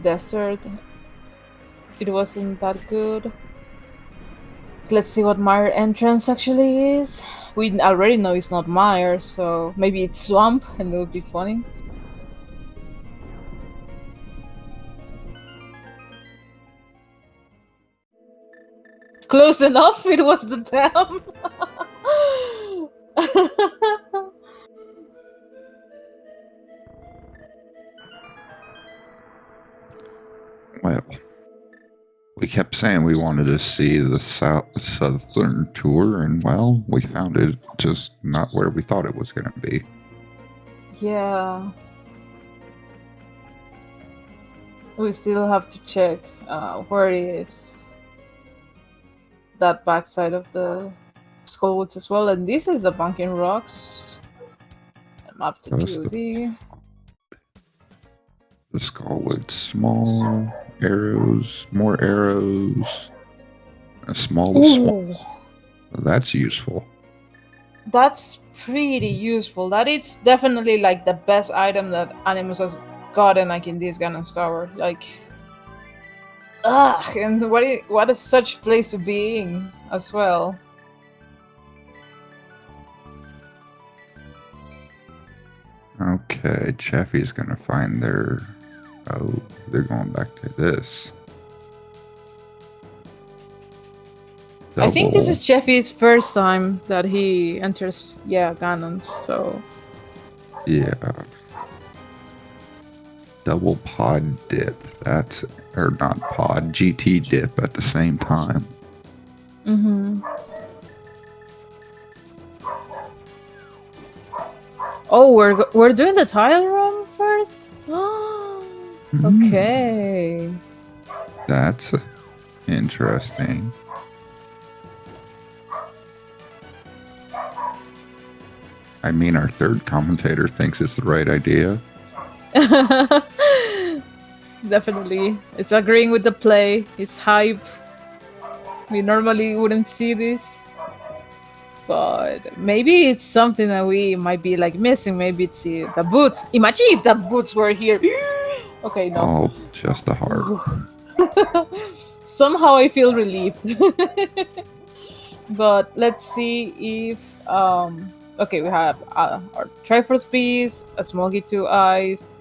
Speaker 2: desert, it wasn't that good. Let's see what Mire entrance actually is. We already know it's not Mire, so maybe it's Swamp, and it would be funny. Close enough, it was the dam!
Speaker 1: Well, we kept saying we wanted to see the southern tour, and well, we found it just not where we thought it was going to be.
Speaker 2: Yeah. We still have to check where is that backside of the Skullwoods as well, and this is the Bunking Rocks. Map to POD.
Speaker 1: The Skullwood, small arrows, more arrows, a small swamp. That's useful.
Speaker 2: That's pretty useful. That is definitely like the best item that Animus has gotten like in this Ganon's Tower. Like, and what a such place to be in as well.
Speaker 1: Okay, Cheffy's gonna find their. Oh, they're going back to this.
Speaker 2: I think this is Cheffy's first time that he enters, Ganon's, so.
Speaker 1: Yeah. Double pod dip. That's, or not pod, GT dip at the same time.
Speaker 2: Mm-hmm. Oh, we're doing the tile room first? Okay.
Speaker 1: That's interesting. I mean, our third commentator thinks it's the right idea.
Speaker 2: Definitely. It's agreeing with the play. It's hype. We normally wouldn't see this. But maybe it's something that we might be like missing. Maybe it's the boots. Imagine if the boots were here. Okay, no.
Speaker 1: Oh, just a heart.
Speaker 2: Somehow I feel relieved. But let's see if okay, we have our Triforce piece, a Smoggy 2 Eyes.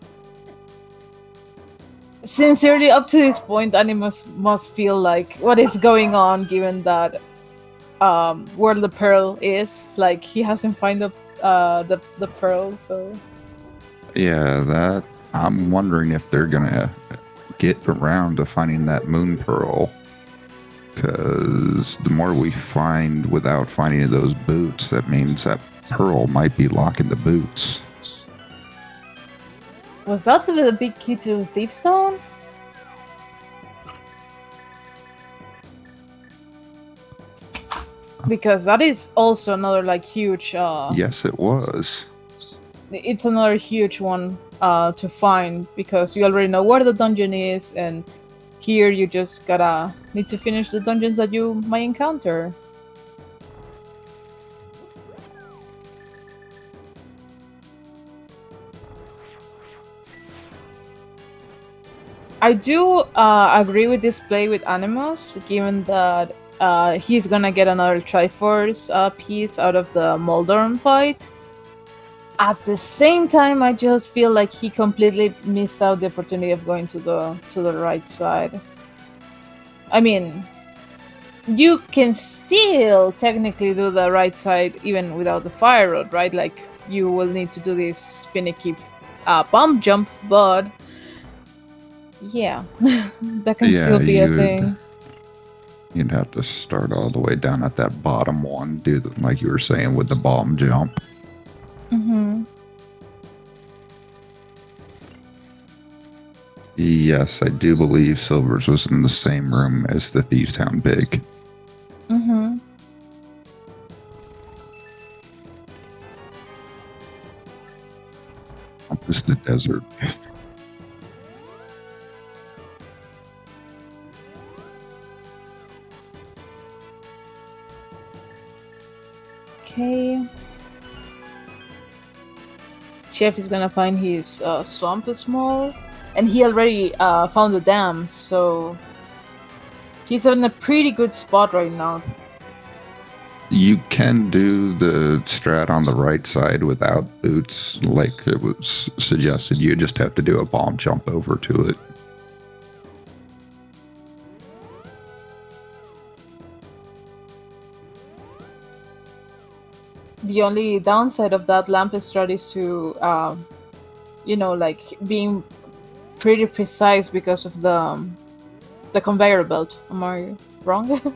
Speaker 2: Sincerely, up to this point, Animus must feel like what is going on, given that where the pearl is. Like he hasn't found the pearl, so.
Speaker 1: Yeah, that I'm wondering if they're gonna get around to finding that moon pearl. Because the more we find without finding those boots, that means that pearl might be locking the boots.
Speaker 2: Was that the big key to Thiefstone? because that is also another like huge.
Speaker 1: Yes, it was.
Speaker 2: It's another huge one to find because you already know where the dungeon is, and here you just gotta need to finish the dungeons that you might encounter. I do agree with this play with Animus, given that he's gonna get another Triforce piece out of the Moldorm fight. At the same time, I just feel like he completely missed out the opportunity of going to the right side. I mean, you can still technically do the right side even without the fire rod, right? Like you will need to do this finicky bump jump, but yeah, that can
Speaker 1: Yeah,
Speaker 2: still be a thing.
Speaker 1: you'd have to start all the way down at that bottom one, do like you were saying with the bomb jump.
Speaker 2: Mm-hmm.
Speaker 1: Yes, I do believe Silver's was in the same room as the Thieves Town Big.
Speaker 2: Mm-hmm.
Speaker 1: Just the desert.
Speaker 2: Okay. Chef is gonna find his swamp small, and he already found the dam, so he's in a pretty good spot right now.
Speaker 1: You can do the strat on the right side without boots, like it was suggested. You just have to do a bomb jump over to it.
Speaker 2: The only downside of that lamp strat is to, like being pretty precise because of the conveyor belt. Am I wrong?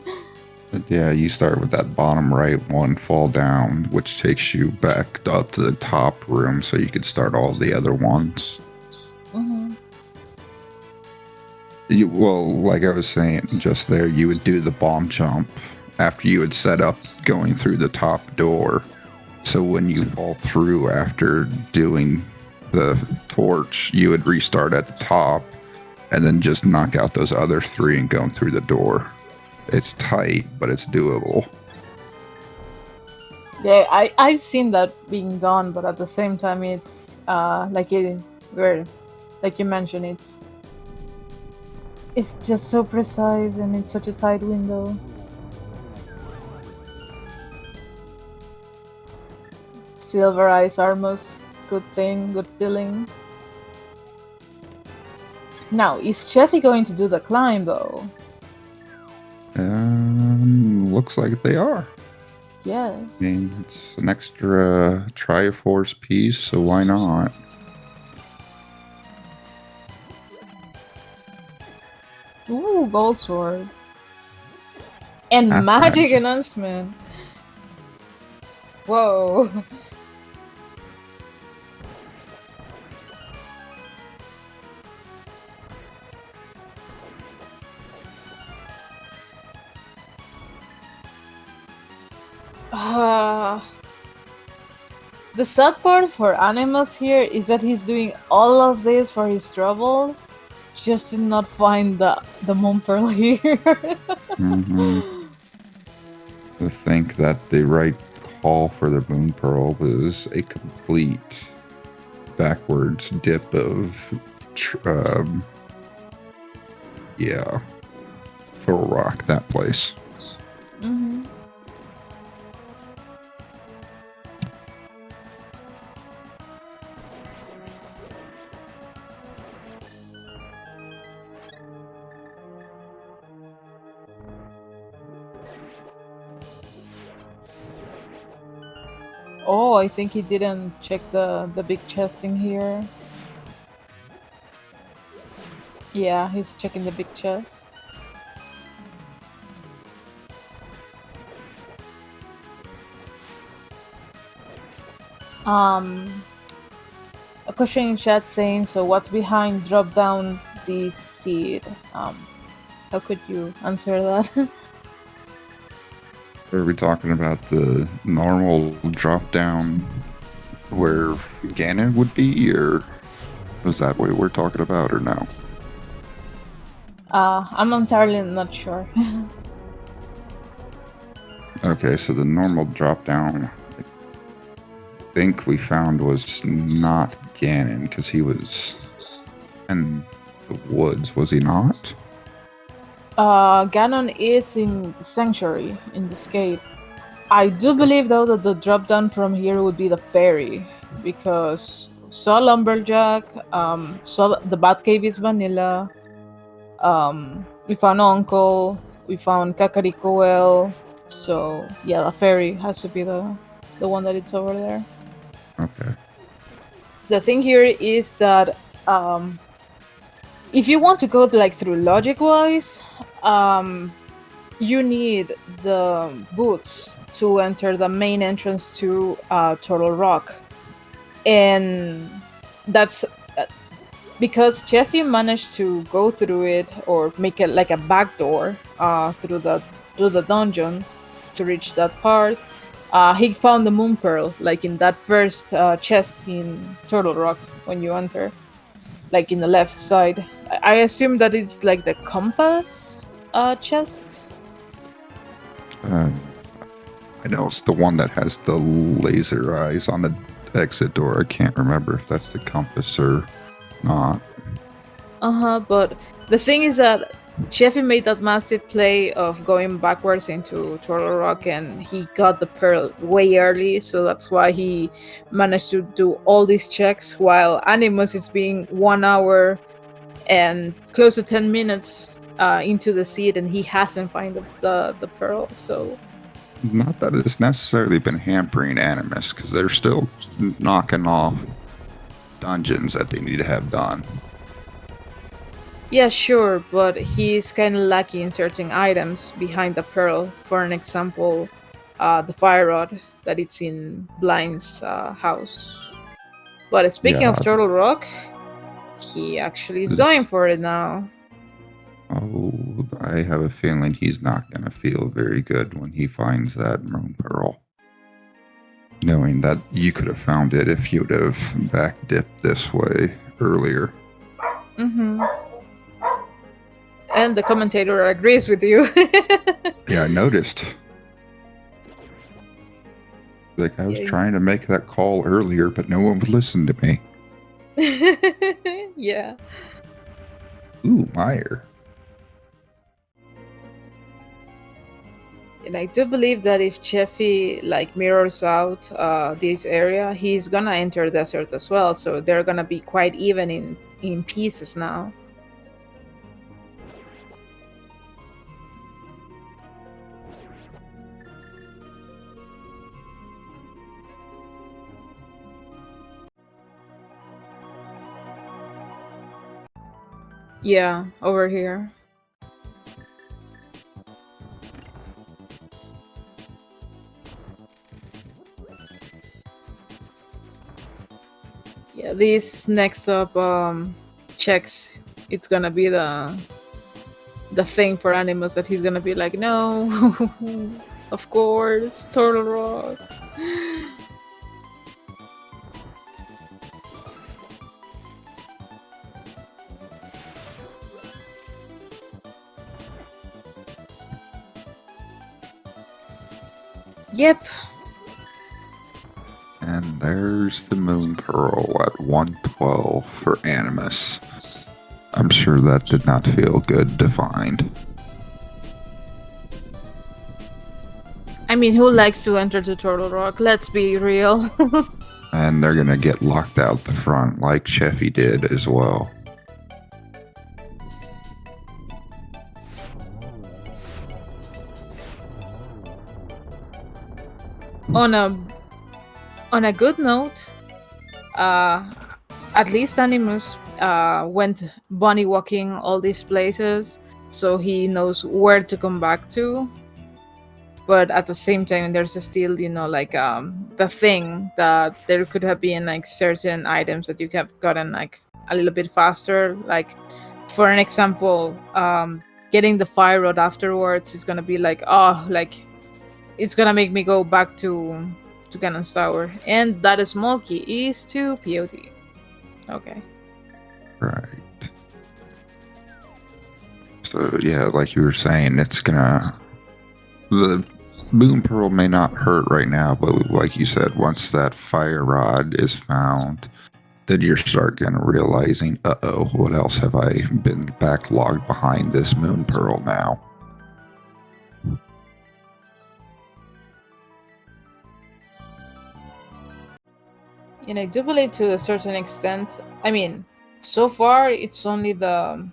Speaker 1: But yeah, you start with that bottom right one, fall down, which takes you back up to the top room so you could start all the other ones.
Speaker 2: Mm-hmm.
Speaker 1: Well, like I was saying just there, you would do the bomb jump after you had set up going through the top door. So when you fall through after doing the torch, you would restart at the top and then just knock out those other three and go through the door. It's tight, but it's doable.
Speaker 2: Yeah, I've seen that being done, but at the same time, it's like you mentioned, it's just so precise and it's such a tight window. Silver Eyes Armos, good thing, good feeling. Now, is Cheffy going to do the climb though?
Speaker 1: Looks like they are.
Speaker 2: Yes.
Speaker 1: I mean, it's an extra Triforce piece, so why not?
Speaker 2: Ooh, gold sword. And magic announcement. Whoa. The sad part for Animus here is that he's doing all of this for his troubles, just to not find the moon pearl here.
Speaker 1: Mm-hmm. To think that the right call for the moon pearl was a complete backwards dip of Turtle Rock, that place.
Speaker 2: Mm-hmm. Oh, I think he didn't check the big chest in here. Yeah, he's checking the big chest. A question in chat saying, so what's behind drop down the seed? How could you answer that?
Speaker 1: Are we talking about the normal drop down where Ganon would be, or was that what we're talking about, or no?
Speaker 2: I'm entirely not sure.
Speaker 1: Okay, so the normal drop down, I think we found was not Ganon because he was in the woods, was he not?
Speaker 2: Ganon is in the sanctuary in this cave. I do believe though that the drop down from here would be the ferry because saw Lumberjack, saw the Batcave is vanilla. We found Uncle, we found Kakariko well. So yeah, the ferry has to be the one that it's over there.
Speaker 1: Okay.
Speaker 2: The thing here is that if you want to go like through logic wise, you need the boots to enter the main entrance to Turtle Rock, and that's because Cheffy managed to go through it or make it like a back door through the dungeon to reach that part. He found the moon pearl like in that first chest in Turtle Rock when you enter, like in the left side. I assume that it's like the compass chest.
Speaker 1: Uh, I know it's the one that has the laser eyes on the exit door. I can't remember if that's the compass or not.
Speaker 2: But the thing is that Cheffy made that massive play of going backwards into Turtle Rock and he got the pearl way early, so that's why he managed to do all these checks while Animus is being 1 hour and close to 10 minutes into the seed and he hasn't found the pearl, so...
Speaker 1: Not that it's necessarily been hampering Animus, because they're still knocking off dungeons that they need to have done.
Speaker 2: Yeah, sure, but he's kind of lacking in certain items behind the pearl. For an example, the fire rod that it's in Blind's house. But speaking
Speaker 1: Yeah.
Speaker 2: of Turtle Rock, he actually is going for it now.
Speaker 1: Oh, I have a feeling he's not going to feel very good when he finds that moon pearl. Knowing that you could have found it if you would have back dipped this way earlier.
Speaker 2: Mm-hmm. And the commentator agrees with you.
Speaker 1: Yeah, I noticed. Like, I was trying to make that call earlier, but no one would listen to me.
Speaker 2: Yeah.
Speaker 1: Ooh, Meyer.
Speaker 2: And I do believe that if Cheffy like mirrors out this area, he's gonna enter desert as well. So they're gonna be quite even in pieces now. Yeah, over here. Yeah, this next up checks. It's gonna be the thing for Animus that he's gonna be like, no, of course, Turtle Rock. Yep.
Speaker 1: And there's the moon pearl at 112 for Animus. I'm sure that did not feel good to find.
Speaker 2: I mean, who likes to enter the Turtle Rock? Let's be real.
Speaker 1: And they're gonna get locked out the front like Cheffy did as well.
Speaker 2: on a good note, at least Animus went bunny walking all these places, so he knows where to come back to. But at the same time, there's still, like the thing that there could have been like certain items that you have gotten like a little bit faster. Like, for an example, getting the fire rod afterwards is gonna be like, oh, like it's gonna make me go back to Cannon's Tower. And that small key is to POT. Okay.
Speaker 1: Right. So yeah, like you were saying, it's gonna the moon pearl may not hurt right now, but like you said, once that fire rod is found, then you start kind of realizing, uh-oh, what else have I been backlogged behind this moon pearl now?
Speaker 2: And I do believe to a certain extent. I mean, so far it's only the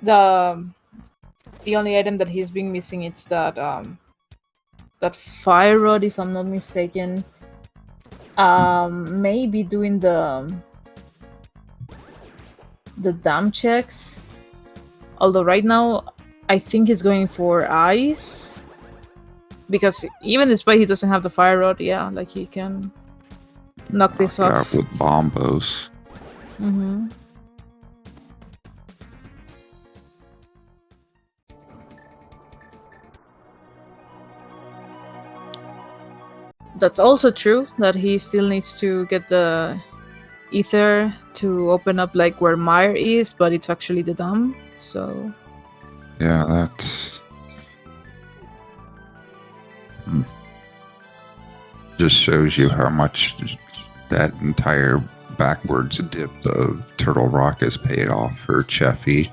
Speaker 2: the only item that he's been missing. It's that fire rod, if I'm not mistaken. Maybe doing the dam checks. Although right now, I think he's going for ice. Because even despite he doesn't have the fire rod, yeah, like he can knock this
Speaker 1: Knock it
Speaker 2: off.
Speaker 1: out with bombos.
Speaker 2: Mm-hmm. That's also true that he still needs to get the ether to open up like where Mire is, but it's actually the dam. So
Speaker 1: Yeah, that's just shows you how much that entire backwards dip of Turtle Rock has paid off for Cheffy.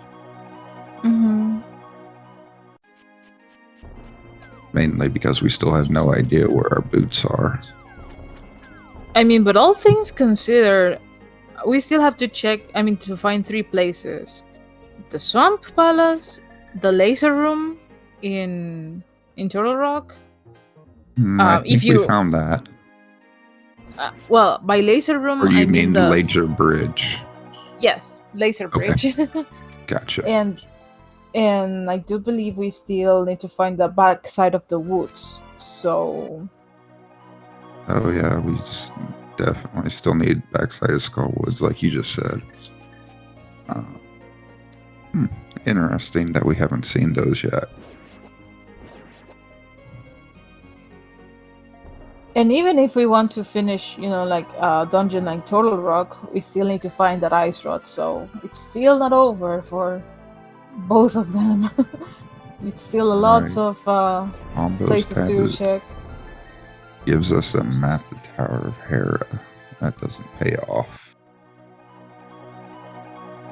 Speaker 2: mm-hmm.
Speaker 1: Mainly because we still have no idea where our boots are.
Speaker 2: I mean, but all things considered, we still have to check. I mean, to find 3 places: the Swamp Palace, the Laser Room in Turtle Rock.
Speaker 1: I
Speaker 2: If
Speaker 1: think we
Speaker 2: you
Speaker 1: found that.
Speaker 2: well, by Laser Room,
Speaker 1: Or
Speaker 2: I
Speaker 1: you
Speaker 2: mean
Speaker 1: mean
Speaker 2: the
Speaker 1: Laser Bridge?
Speaker 2: yes, Laser Bridge.
Speaker 1: Gotcha.
Speaker 2: And I do believe we still need to find the back side of the woods. So
Speaker 1: Oh yeah, we definitely still need backside of Skullwoods, like you just said. Interesting that we haven't seen those yet.
Speaker 2: and even if we want to finish, like dungeon like Turtle Rock, we still need to find that ice rod. So it's still not over for both of them. It's still a lot
Speaker 1: Right.
Speaker 2: of
Speaker 1: Combos
Speaker 2: places
Speaker 1: tab
Speaker 2: to check.
Speaker 1: gives us a map, the Tower of Hera. That doesn't pay off.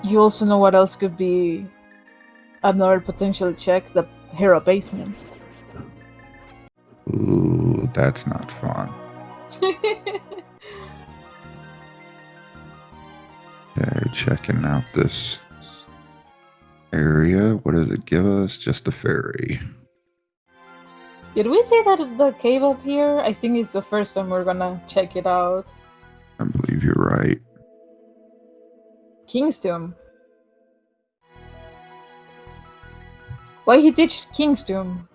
Speaker 2: You also know what else could be another potential check: the Hera basement.
Speaker 1: Ooh, that's not fun. Okay, checking out this area. What does it give us? Just a ferry.
Speaker 2: Did we say that the cave up here? I think it's the first time we're gonna check it out.
Speaker 1: I believe you're right.
Speaker 2: King's Tomb. Why he ditched King's Tomb?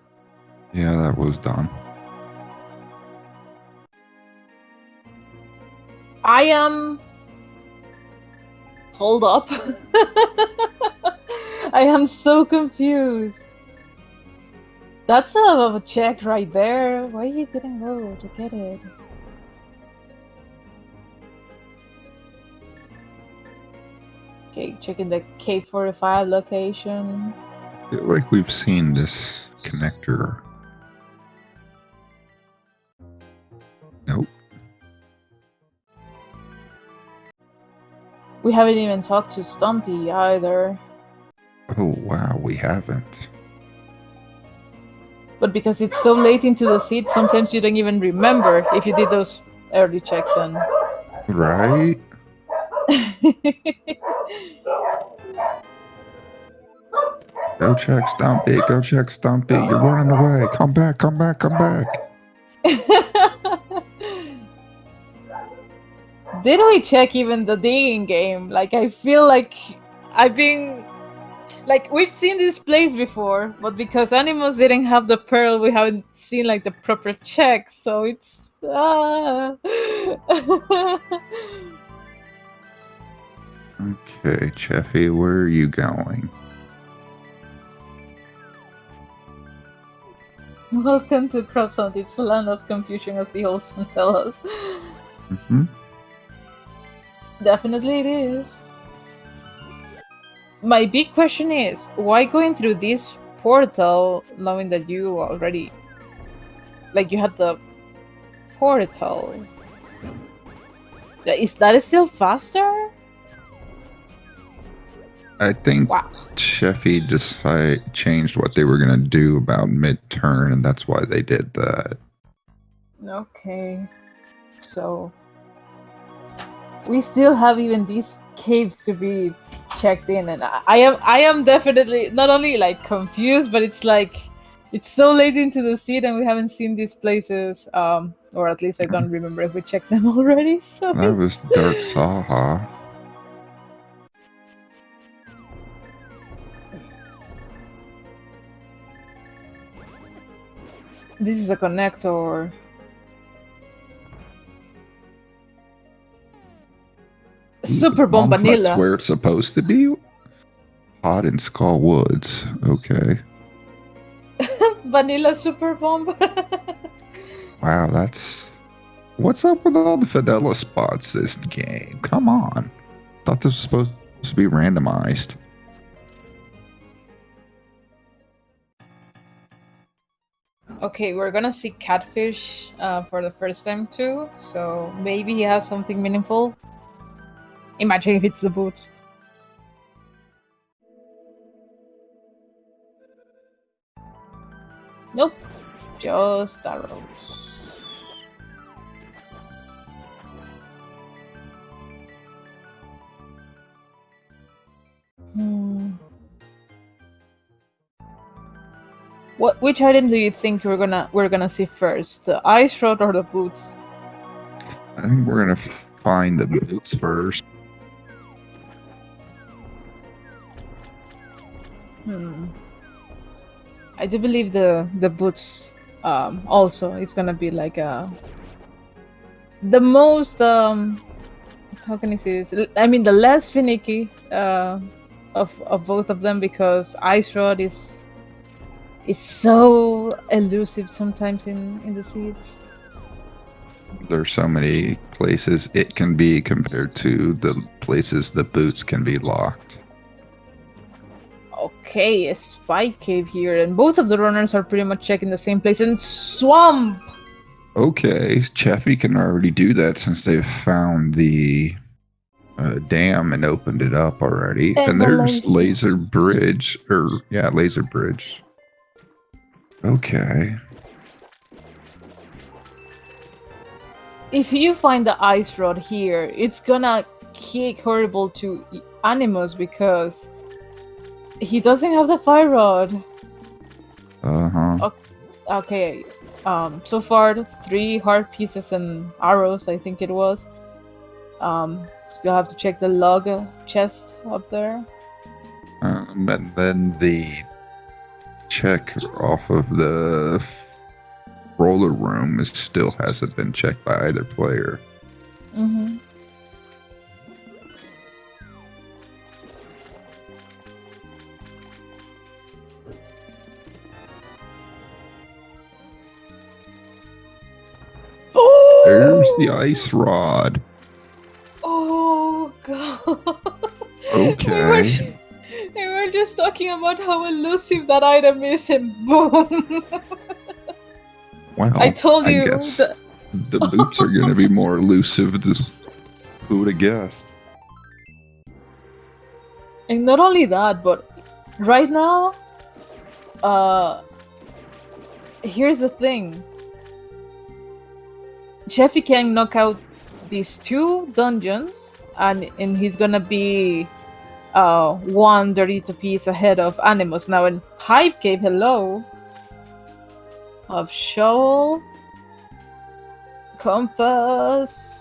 Speaker 1: Yeah, that was done.
Speaker 2: I am. Hold up. I am so confused. That's a check right there. Why he didn't go to get it? Okay, checking the K45 location.
Speaker 1: I feel like we've seen this connector. Nope.
Speaker 2: We haven't even talked to Stumpy either.
Speaker 1: Oh wow, we haven't.
Speaker 2: But because it's so late into the seed, sometimes you don't even remember if you did those early checks on.
Speaker 1: Right? Go check Stumpy, go check Stumpy. You're running away. Come back, come back, come back.
Speaker 2: Did we check even the digging game? Like, I feel like I've been. Like, we've seen this place before, but because Animus didn't have the pearl, we haven't seen, like, the proper check, so it's.
Speaker 1: Okay, Cheffy, where are you going?
Speaker 2: Welcome to Crosshunt. It's a land of confusion, as the old song tell us.
Speaker 1: Mm-hmm.
Speaker 2: Definitely it is. My big question is, why going through this portal knowing that you already... Like, you had the portal. Is that still faster?
Speaker 1: I think
Speaker 2: Wow.
Speaker 1: Cheffy changed what they were gonna do about mid-turn, and that's why they did that.
Speaker 2: Okay. So... we still have even these caves to be checked in, and I am definitely not only like confused, but it's like it's so late into the seed and we haven't seen these places, or at least I don't remember if we checked them already. So
Speaker 1: That was Dark Saha.
Speaker 2: this is a connector. Super Bomb
Speaker 1: That's
Speaker 2: Vanilla.
Speaker 1: where it's supposed to be. Hot in Skull Woods. Okay.
Speaker 2: Vanilla Super Bomb.
Speaker 1: Wow, that's... What's up with all the Fidela spots this game? Come on. Thought this was supposed to be randomized.
Speaker 2: Okay, we're gonna see Catfish for the first time too, so maybe he has something meaningful. Imagine if it's the boots. Nope, just arrows. Which item do you think we're gonna see first? The ice rod or the boots?
Speaker 1: I think we're gonna find the boots first.
Speaker 2: I do believe the boots also it's gonna be like the most how can I say this? I mean the less finicky of both of them, because ice rod is so elusive sometimes in the seeds.
Speaker 1: There's so many places it can be compared to the places the boots can be locked.
Speaker 2: Okay, a spike cave here, and both of the runners are pretty much checking the same place. And swamp!
Speaker 1: Okay, Cheffy can already do that since they've found the dam and opened it up already. And
Speaker 2: the
Speaker 1: there's laser bridge, laser bridge. Okay.
Speaker 2: If you find the ice rod here, it's gonna kick horrible to Animus because he doesn't have the fire rod.
Speaker 1: Uh-huh.
Speaker 2: Okay. So far 3 heart pieces and arrows, I think it was. Still have to check the log chest up there.
Speaker 1: And then the check off of the roller room still hasn't been checked by either player.
Speaker 2: Mm-hmm.
Speaker 1: There's the ice rod.
Speaker 2: Oh god.
Speaker 1: Okay.
Speaker 2: We were just talking about how elusive that item is, and boom.
Speaker 1: Well,
Speaker 2: I told you
Speaker 1: guess the boots are going to be more elusive. Who would have guessed?
Speaker 2: And not only that, but right now, here's the thing. Cheffy can knock out these 2 dungeons, and he's gonna be 132 piece ahead of Animus. Now in Hype Cave, hello, of shovel, compass,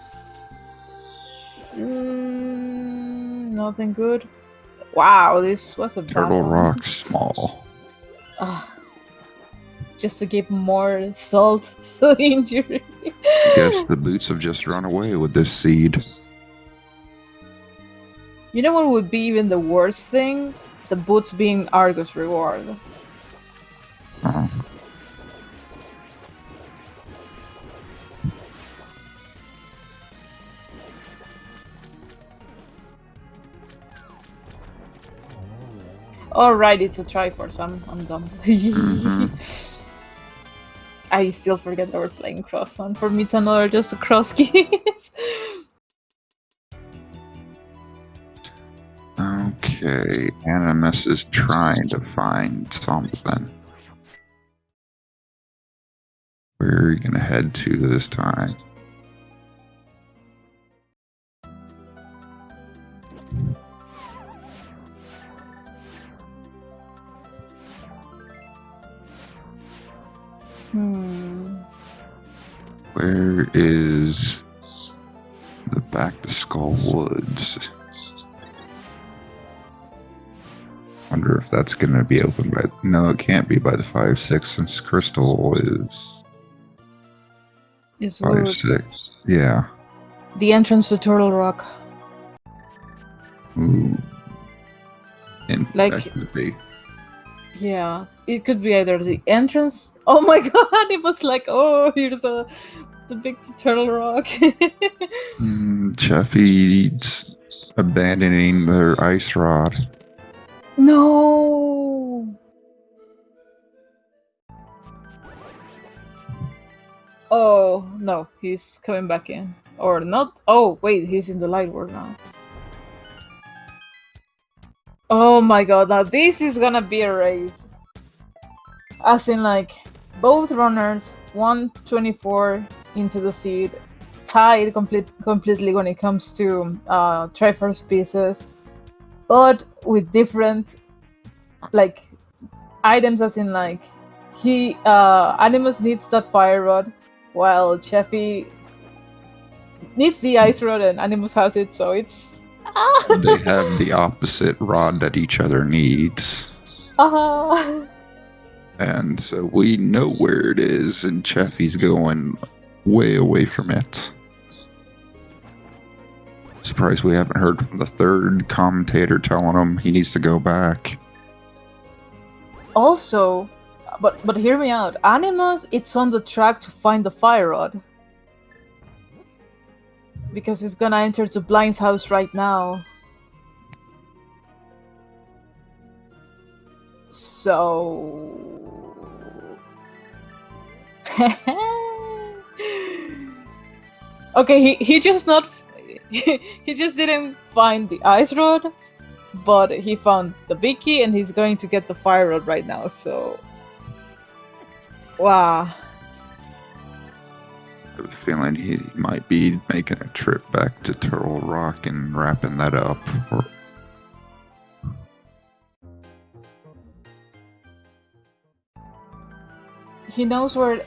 Speaker 2: nothing good. Wow, this was a
Speaker 1: Turtle
Speaker 2: bad one.
Speaker 1: Rock small.
Speaker 2: Just to give more salt to the injury.
Speaker 1: I guess the boots have just run away with this seed.
Speaker 2: You know what would be even the worst thing? The boots being Argus reward. All right, it's a Triforce. I'm dumb. I still forget that we're playing Cross One. For me, it's another just a cross kit.
Speaker 1: Okay, Animus is trying to find something. Where are you gonna head to this time? Where is the Back to Skull Woods? Wonder if that's gonna be open by. No, it can't be by the 5-6 since Crystal
Speaker 2: It's
Speaker 1: 5-6. Yeah.
Speaker 2: The entrance to Turtle Rock.
Speaker 1: Ooh. And
Speaker 2: Like-
Speaker 1: that could be.
Speaker 2: Yeah, it could be either the entrance. Oh my god! It was like, oh, here's the big Turtle Rock.
Speaker 1: Cheffy's abandoning their ice rod.
Speaker 2: No. Oh no, he's coming back in, or not? Oh wait, he's in the light world now. Oh my god, now this is gonna be a race. As in, like, both runners, 124 into the seed, tied completely when it comes to Triforce pieces, but with different, like, items, as in, like, Animus needs that fire rod, while Cheffy needs the ice rod and Animus has it, so it's...
Speaker 1: They have the opposite rod that each other needs. And so we know where it is, and Cheffy's going way away from it. Surprised we haven't heard from the third commentator telling him he needs to go back.
Speaker 2: Also, but hear me out. Animus, it's on the track to find the fire rod. Because it's gonna enter to Blind's house right now. So... okay, he just not... he just didn't find the ice rod, but he found the big key and he's going to get the fire rod right now, so... Wow.
Speaker 1: I have a feeling he might be making a trip back to Turtle Rock and wrapping that up.
Speaker 2: He knows where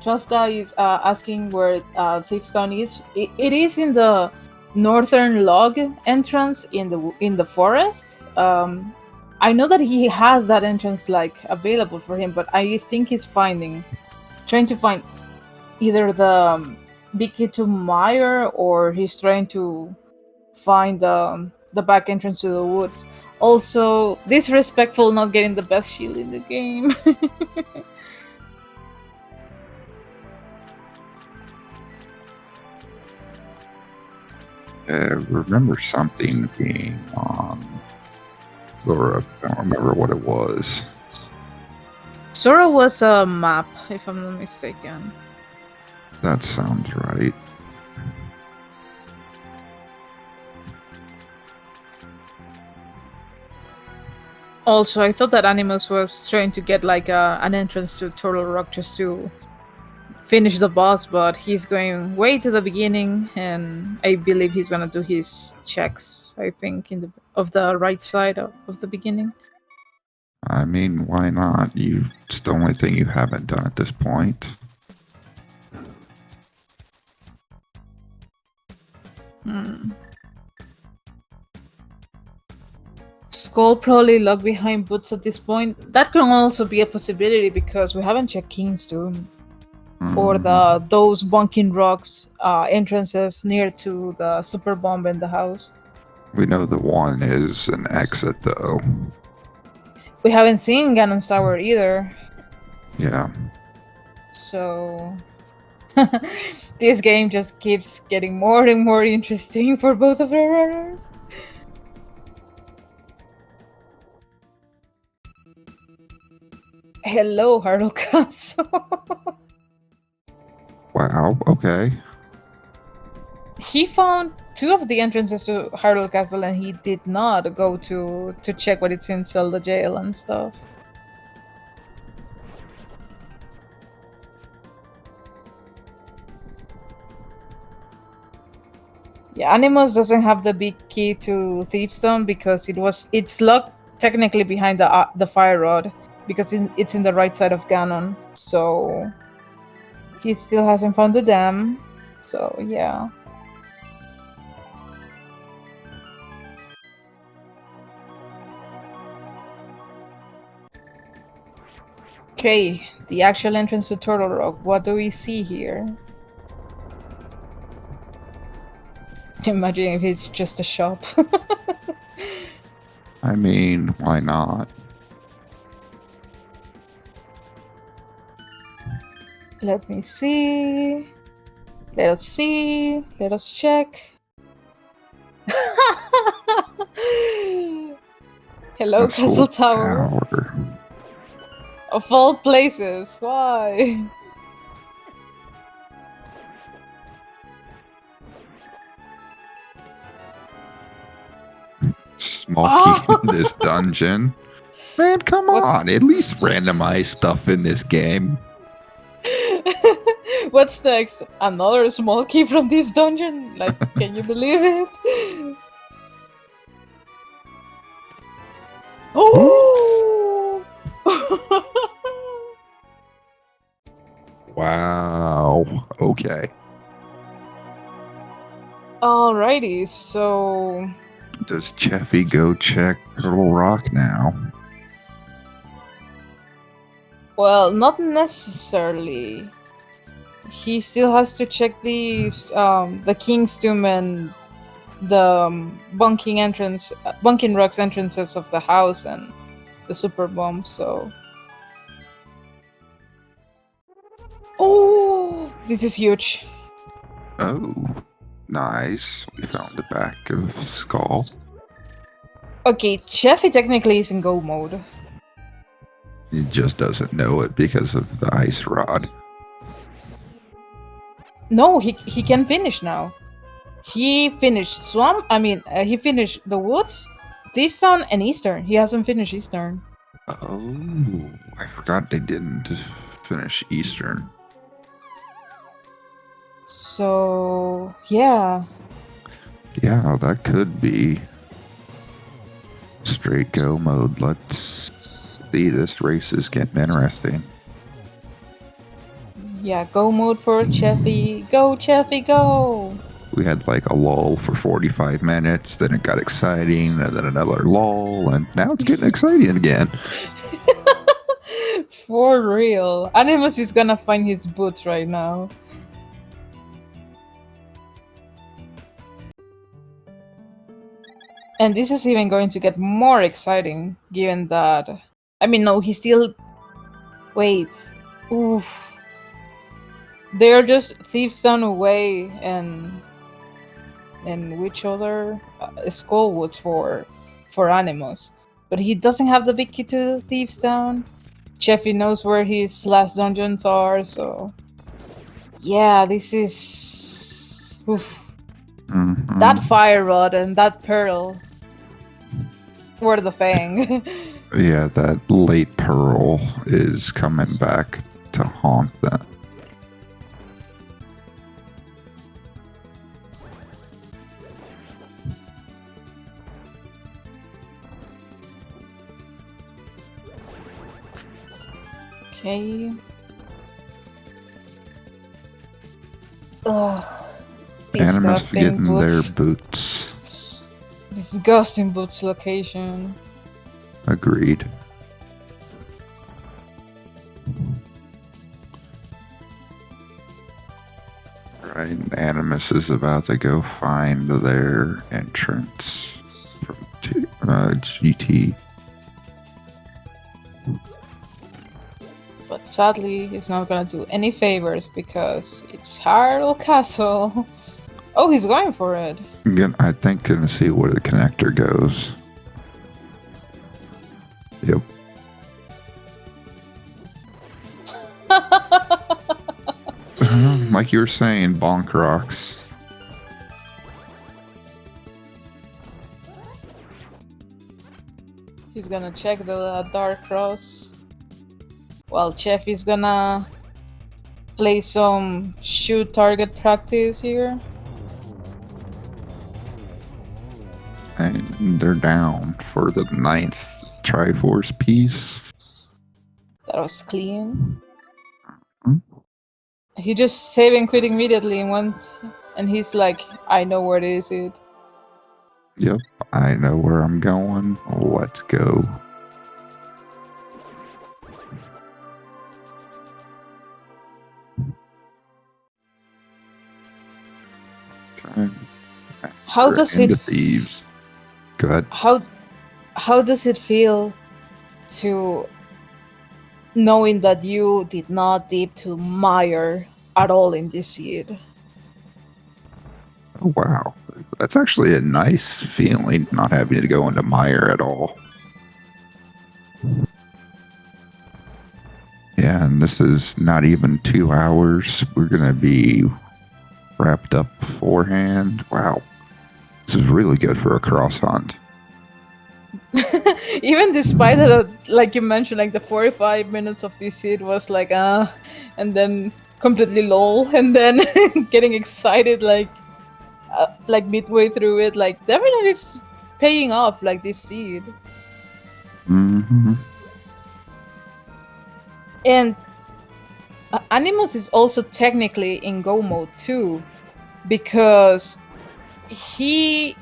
Speaker 2: Jafta is asking where Thief's Town is. It is in the northern log entrance in the forest. I know that he has that entrance, like, available for him, but I think he's trying to find either the big key to Meyer, or he's trying to find the back entrance to the woods. Also, disrespectful not getting the best shield in the game.
Speaker 1: I remember something being on Zora. I don't remember what it was.
Speaker 2: Sora was a map, if I'm not mistaken.
Speaker 1: That sounds right.
Speaker 2: Also, I thought that Animus was trying to get, like, an entrance to Turtle Rock just to finish the boss, but he's going way to the beginning, and I believe he's gonna do his checks, I think, of the right side of the beginning.
Speaker 1: I mean, why not? It's the only thing you haven't done at this point.
Speaker 2: Skull probably locked behind Boots at this point. That can also be a possibility because we haven't checked King's Tomb or those bunking rocks entrances near to the super bomb in the house.
Speaker 1: We know the one is an exit, though.
Speaker 2: We haven't seen Ganon's Tower either.
Speaker 1: Yeah.
Speaker 2: So this game just keeps getting more and more interesting for both of our runners. Hello, Harlow Castle.
Speaker 1: Wow, okay.
Speaker 2: He found two of the entrances to Harlow Castle, and he did not go to check what it's in Zelda jail and stuff. Yeah, Animus doesn't have the big key to Thiefstone because it's locked technically behind the fire rod because it's in the right side of Ganon. So he still hasn't found the dam. So yeah. Okay, the actual entrance to Turtle Rock. What do we see here? Imagine if it's just a shop.
Speaker 1: I mean, why not?
Speaker 2: Let me see. Let us see. Let us check. Hello, Castle Tower. Of all places, why?
Speaker 1: Small key in this dungeon. Man, come on. At least randomize stuff in this game.
Speaker 2: What's next? Another small key from this dungeon? Like, can you believe it? Oh!
Speaker 1: Wow. Okay.
Speaker 2: Alrighty, so...
Speaker 1: Does Cheffy go check Turtle Rock now?
Speaker 2: Well, not necessarily. He still has to check these, the King's Tomb and the Bunking Rock's entrances of the house and the Super Bomb, so... Oh! This is huge.
Speaker 1: Oh, nice. We found the back of Skull.
Speaker 2: Okay, Cheffy technically is in go mode.
Speaker 1: He just doesn't know it because of the ice rod.
Speaker 2: No, he can finish now. He finished Swamp. He finished the Woods, Thiefstown, and Eastern. He hasn't finished Eastern.
Speaker 1: Oh, I forgot they didn't finish Eastern.
Speaker 2: So, yeah.
Speaker 1: Yeah, that could be straight go mode. Let's see. This race is getting interesting.
Speaker 2: Yeah, go mode for Cheffy. Go, Cheffy, go!
Speaker 1: We had like a lull for 45 minutes, then it got exciting, and then another lull, and now it's getting exciting again.
Speaker 2: For real. Animus is gonna find his boots right now. And this is even going to get more exciting, given that... no, he still... Wait. Oof. They're just thieves down away and which other Skullwoods for Animus. But he doesn't have the big key to Thieves Town. Cheffy knows where his last dungeons are, so... Yeah, this is... Oof.
Speaker 1: Mm-hmm.
Speaker 2: That fire rod and that pearl were the thing.
Speaker 1: Yeah, that late pearl is coming back to haunt them.
Speaker 2: Okay. Ugh.
Speaker 1: Animus
Speaker 2: Disgusting
Speaker 1: getting
Speaker 2: boots.
Speaker 1: their boots.
Speaker 2: Disgusting boots location.
Speaker 1: Agreed. Right, Animus is about to go find their entrance from GT.
Speaker 2: But sadly, he's not gonna do any favors because it's Harlow Castle. Oh, he's going for it.
Speaker 1: Again, I think gonna see where the connector goes. Yep. Like you were saying, bonk rocks.
Speaker 2: He's gonna check the Dark Cross. While Cheffy's gonna play some shoot target practice here.
Speaker 1: And they're down for the 9th Triforce piece.
Speaker 2: That was clean.
Speaker 1: Hmm?
Speaker 2: He just saved and quit immediately and went, and he's like, I know where it is.
Speaker 1: Yep, I know where I'm going. Let's go. Okay.
Speaker 2: How
Speaker 1: We're
Speaker 2: does
Speaker 1: into
Speaker 2: it
Speaker 1: thieves? Go ahead.
Speaker 2: How does it feel to knowing that you did not dip to mire at all in this seed?
Speaker 1: Oh, wow. That's actually a nice feeling, not having to go into mire at all. Yeah, and this is not even 2 hours. We're going to be wrapped up beforehand. Wow. This is really good for a cross hunt.
Speaker 2: Even despite that, like you mentioned, like the 45 minutes of this seed was like, and then completely lol, and then getting excited like midway through it, like definitely it's paying off, like this seed.
Speaker 1: Mm-hmm.
Speaker 2: And Animus is also technically in go mode too, because he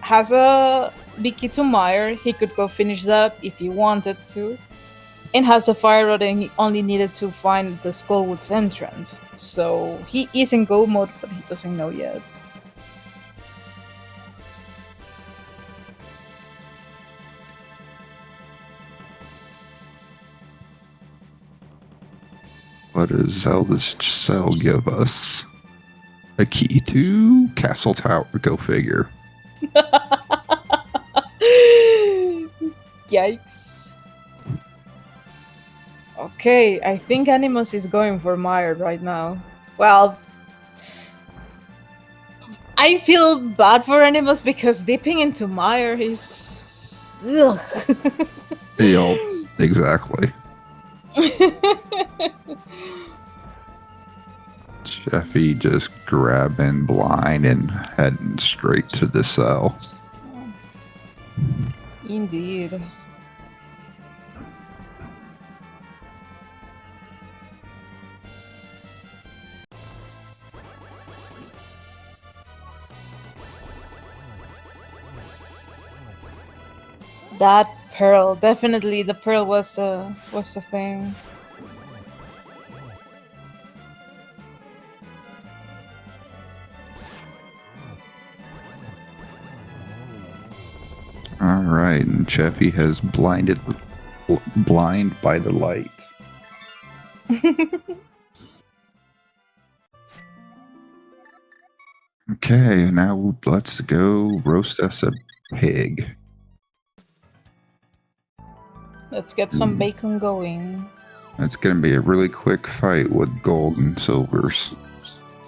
Speaker 2: has a Biki to Mire. He could go finish that if he wanted to, and has a fire rod, and he only needed to find the Skullwoods entrance. So he is in go mode, but he doesn't know yet.
Speaker 1: What does Zelda's cell give us? A key to Castle Tower. Go figure.
Speaker 2: Yikes. Okay, I think Animus is going for Mire right now. Well, I feel bad for Animus because dipping into Mire is... Ugh.
Speaker 1: Yep, exactly. Cheffy just grabbing blind and heading straight to the cell.
Speaker 2: Indeed. That pearl, definitely the pearl was the thing.
Speaker 1: All right, and Cheffy has blind by the light. Okay, now let's go roast us a pig.
Speaker 2: Let's get some bacon going.
Speaker 1: It's gonna be a really quick fight with gold and silvers.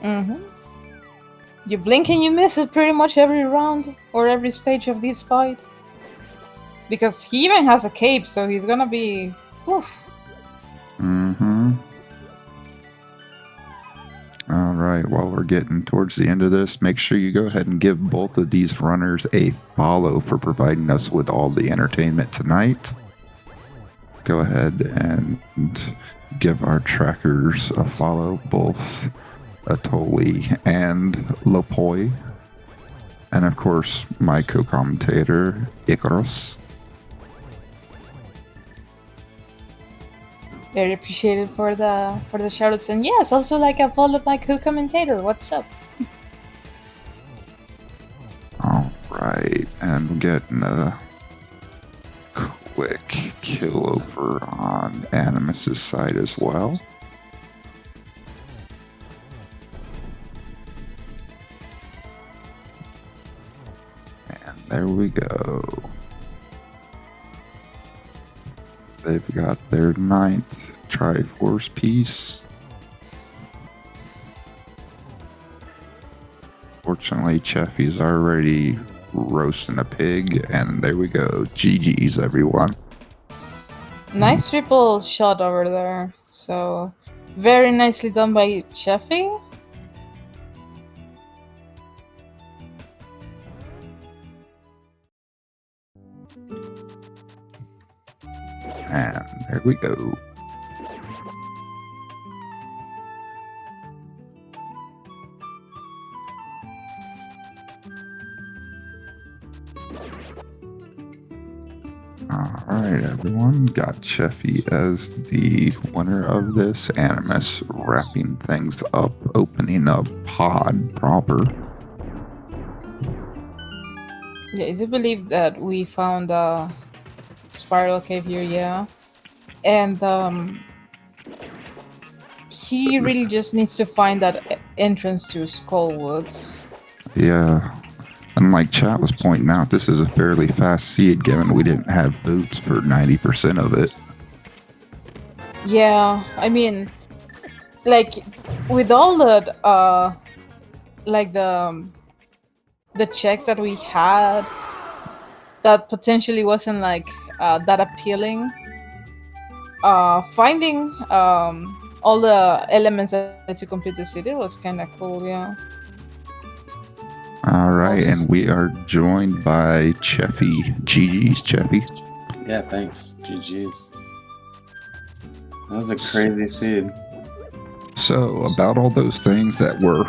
Speaker 2: Mm-hmm. You blink and you miss it pretty much every round or every stage of this fight. Because he even has a cape, so he's gonna be... Oof.
Speaker 1: Mm-hmm. All right, while we're getting towards the end of this, make sure you go ahead and give both of these runners a follow for providing us with all the entertainment tonight. Go ahead and give our trackers a follow, both Atoli and Lopoi. And of course, my co-commentator, Icarus.
Speaker 2: Very appreciated for the shoutouts, and yes, also like I followed my co-commentator. What's up?
Speaker 1: All right, and we're getting a quick kill over on Animus's side as well. And there we go. They've got their 9th Triforce piece. Fortunately, Cheffy's already roasting a pig, and there we go. GG's, everyone.
Speaker 2: Nice triple shot over there. So, very nicely done by Cheffy.
Speaker 1: And there we go. Alright, everyone. Got Cheffy as the winner of this. Animus wrapping things up, opening up pod proper.
Speaker 2: Yeah, I do believe that we found a spiral cave here, yeah. And he really just needs to find that entrance to Skullwoods.
Speaker 1: Yeah. And like chat was pointing out, this is a fairly fast seed given we didn't have boots for 90% of it.
Speaker 2: Yeah, I mean, like, with all the, like the checks that we had, that potentially wasn't, like, that appealing. Finding, all the elements that to complete the city was kind of cool, yeah.
Speaker 1: All right, and we are joined by Cheffy. GG's, Cheffy.
Speaker 3: Yeah, thanks. GG's. That was a crazy seed.
Speaker 1: So, about all those things that were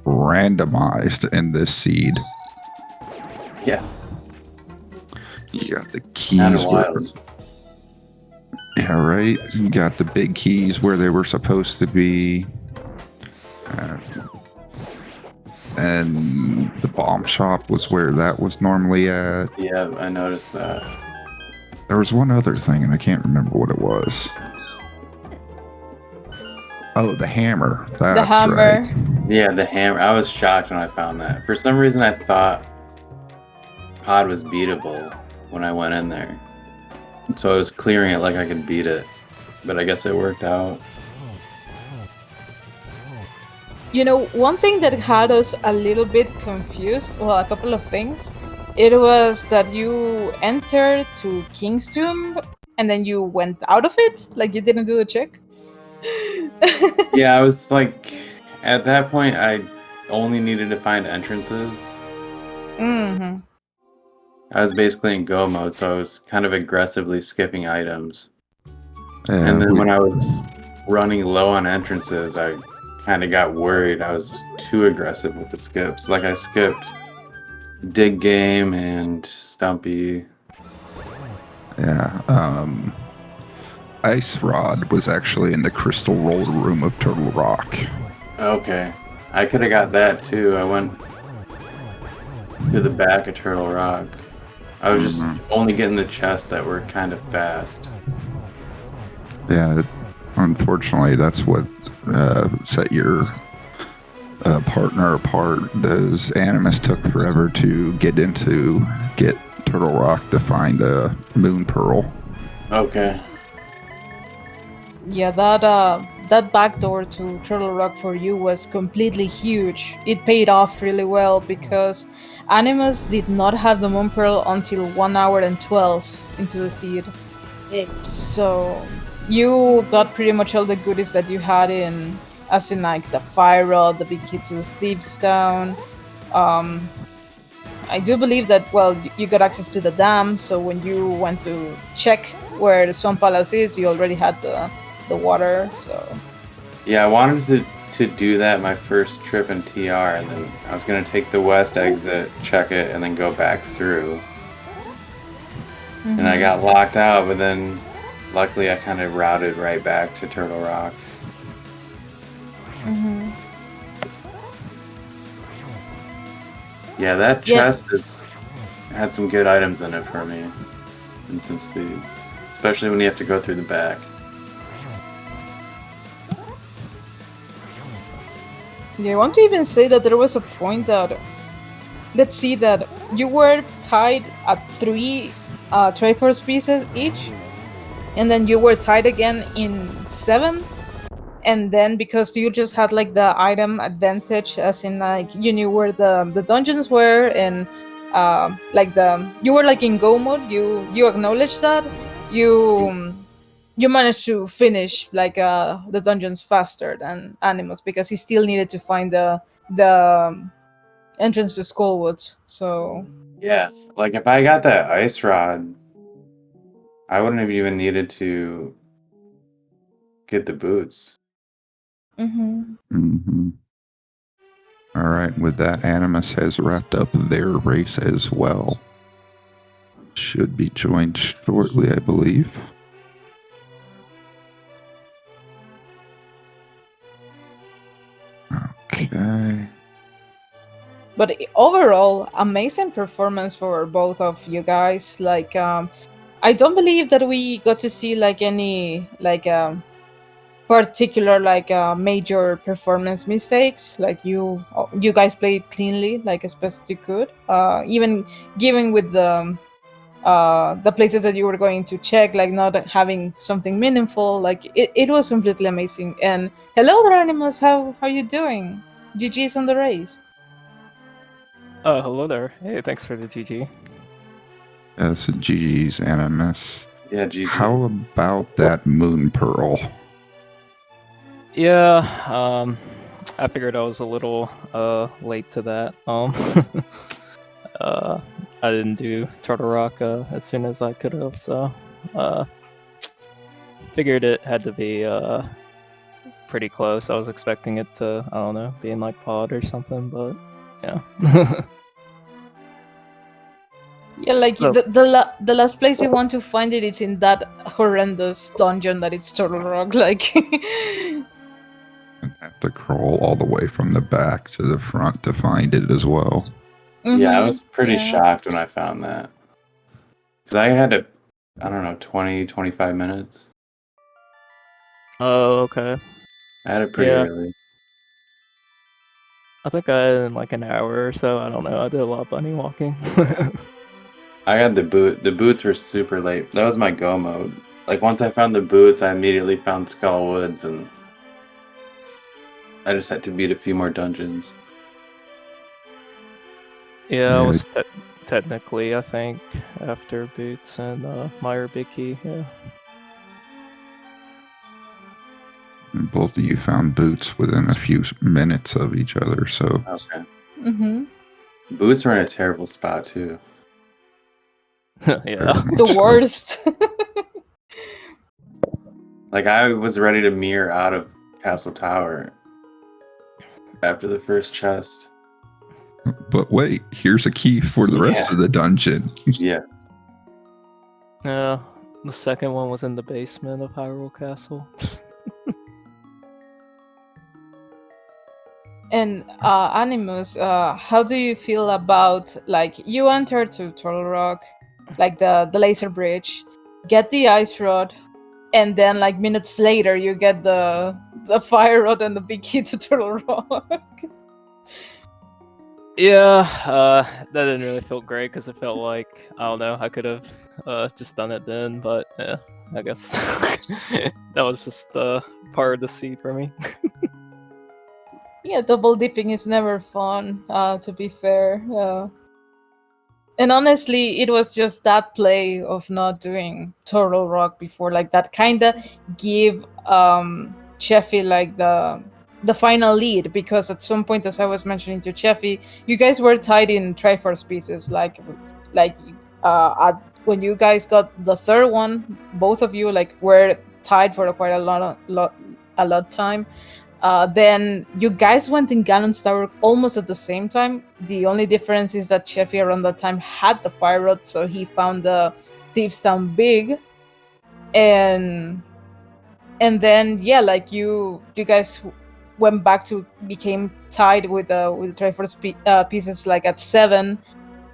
Speaker 1: randomized in this seed.
Speaker 3: Yeah.
Speaker 1: You got the keys.
Speaker 3: Kinda wild.
Speaker 1: Yeah, right. You got the big keys where they were supposed to be. And the bomb shop was where that was normally at.
Speaker 3: Yeah, I noticed that.
Speaker 1: There was one other thing, and I can't remember what it was. Oh, the hammer. That's
Speaker 2: the hammer.
Speaker 1: Right.
Speaker 3: Yeah, the hammer. I was shocked when I found that. For some reason, I thought pod was beatable when I went in there. So I was clearing it like I could beat it. But I guess it worked out.
Speaker 2: You know, one thing that had us a little bit confused, well, a couple of things, it was that you entered to King's Tomb and then you went out of it, like you didn't do the check.
Speaker 3: Yeah, I was like, at that point, I only needed to find entrances.
Speaker 2: Mm-hmm.
Speaker 3: I was basically in go mode, so I was kind of aggressively skipping items.
Speaker 1: Yeah,
Speaker 3: And then when I was running low on entrances, I kind of got worried. I was too aggressive with the skips. Like I skipped Dig Game and Stumpy.
Speaker 1: Yeah. Ice Rod was actually in the crystal roller room of Turtle Rock.
Speaker 3: Okay. I could have got that too. I went to the back of Turtle Rock. I was just only getting the chests that were kind of fast.
Speaker 1: Yeah, unfortunately, that's what set your partner apart. Those Animus took forever to get Turtle Rock to find a Moon Pearl.
Speaker 3: Okay.
Speaker 2: Yeah, that back door to Turtle Rock for you was completely huge. It paid off really well because Animus did not have the Moon Pearl until 1 hour and 12 into the seed. So you got pretty much all the goodies that you had in, as in like the Fire Rod, the Big Key to Thieves Town. I do believe that, well, you got access to the dam, so when you went to check where the Swamp Palace is, you already had the water, so...
Speaker 3: Yeah, I wanted to do that my first trip in TR, and then I was going to take the west exit, check it, and then go back through. And I got locked out, but then luckily I kind of routed right back to Turtle Rock. Yeah, that chest had some good items in it for me, and some seeds, especially when you have to go through the back.
Speaker 2: Yeah, I want to even say that there was a point that, let's see, that you were tied at 3 Triforce pieces each, and then you were tied again in 7, and then because you just had like the item advantage, as in like you knew where the dungeons were, and like you were like in go mode, you acknowledged that you managed to finish like the dungeons faster than Animus, because he still needed to find the entrance to Skullwoods. So
Speaker 3: Yes. Like if I got that ice rod, I wouldn't have even needed to get the boots.
Speaker 1: All right, with that, Animus has wrapped up their race as well. Should be joined shortly, I believe. Okay.
Speaker 2: But overall, amazing performance for both of you guys. Like, I don't believe that we got to see like any like particular like major performance mistakes. Like you guys played cleanly, like as best you could. Even given with the places that you were going to check, like not having something meaningful, like it was completely amazing. And hello there, Animals. How you doing? GG's on the race.
Speaker 4: Hello there. Hey, thanks for the GG.
Speaker 1: Yes, GG's Animus.
Speaker 3: Yeah, GG.
Speaker 1: How about that moon pearl?
Speaker 4: Yeah, I figured I was a little late to that. I didn't do Turtle Rock as soon as I could have, so figured it had to be pretty close. I was expecting it to, I don't know, be in like pod or something, but yeah.
Speaker 2: Yeah, like
Speaker 4: So-
Speaker 2: the last place you want to find it, it's in that horrendous dungeon that it's Turtle Rock. Like,
Speaker 1: I have to crawl all the way from the back to the front to find it as well.
Speaker 3: Yeah, I was pretty
Speaker 2: yeah.
Speaker 3: shocked when I found that. Because I had to, I don't know, 20, 25 minutes.
Speaker 4: Oh, okay.
Speaker 3: I had it pretty
Speaker 4: Yeah.
Speaker 3: early.
Speaker 4: I think I had in like an hour or so. I don't know. I did a lot of bunny walking.
Speaker 3: I had the boot. The boots were super late. That was my go mode. Like once I found the boots, I immediately found Skull Woods, and I just had to beat a few more dungeons.
Speaker 4: Yeah, I
Speaker 1: Yeah.
Speaker 4: was technically, I think, after Boots and Meyer Bicky. Yeah.
Speaker 1: And both of you found boots within a few minutes of each other, so
Speaker 3: Okay.
Speaker 2: Mm-hmm.
Speaker 3: Boots were in a terrible spot too.
Speaker 4: Yeah.
Speaker 1: very much
Speaker 2: The
Speaker 1: so.
Speaker 2: worst.
Speaker 3: Like I was ready to mirror out of Castle Tower after the first chest.
Speaker 1: But wait, here's a key for the rest
Speaker 3: Yeah.
Speaker 1: of the dungeon.
Speaker 3: Yeah.
Speaker 4: Yeah. The second one was in the basement of Hyrule Castle.
Speaker 2: And Animus, how do you feel about like you enter to Turtle Rock, like the laser bridge, get the ice rod, and then like minutes later you get the fire rod and the big key to Turtle Rock.
Speaker 4: Yeah, that didn't really feel great because it felt like, I don't know, I could have just done it then, but yeah, I guess that was just part of the seed for me.
Speaker 2: Yeah, double dipping is never fun, to be fair. And honestly, it was just that play of not doing Turtle Rock before, like that kind of give Cheffy like the final lead, because at some point, as I was mentioning to Cheffy, you guys were tied in Triforce pieces, like when you guys got the third one, both of you like were tied for quite a lot time. Then you guys went in Ganon's Tower almost at the same time. The only difference is that Cheffy around that time had the fire rod, so he found the Thieves Town big, and then yeah, like you guys went back to became tied with the Triforce pieces like at 7.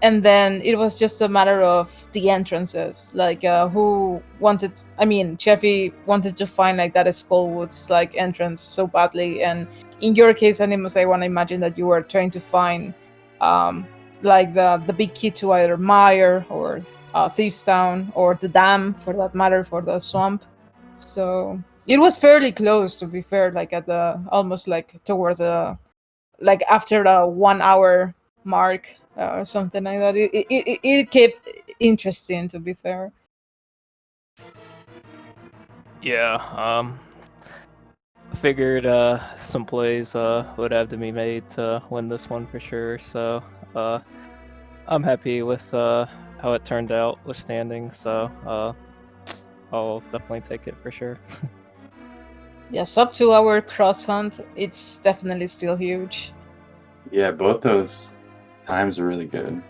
Speaker 2: And then it was just a matter of the entrances, like who wanted, I mean, Cheffy wanted to find like that Skullwoods like entrance so badly, and in your case, Animus, I want to imagine that you were trying to find like the big key to either Mire or Thieves Town, or the dam for that matter, for the swamp. So It was fairly close, to be fair, like at the almost like towards the like after the 1 hour mark or something like that. It kept interesting, to be fair.
Speaker 4: Yeah, I figured some plays would have to be made to win this one for sure. So I'm happy with how it turned out with standing. So I'll definitely take it for sure.
Speaker 2: Yes, up to our cross hunt, it's definitely still huge.
Speaker 3: Yeah, both those times are really good.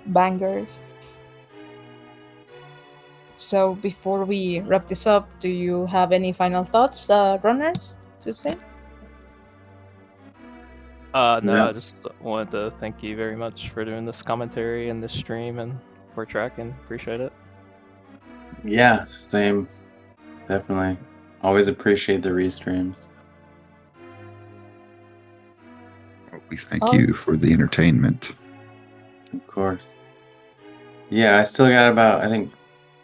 Speaker 2: Bangers. So before we wrap this up, do you have any final thoughts, runners, to say?
Speaker 4: No,
Speaker 3: Yeah.
Speaker 4: I just wanted to thank you very much for doing this commentary and this stream and for tracking. Appreciate it.
Speaker 3: Yeah, same. Definitely. Always appreciate the restreams.
Speaker 1: We thank
Speaker 2: Oh.
Speaker 1: you for the entertainment.
Speaker 3: Of course. Yeah, I still got about, I think,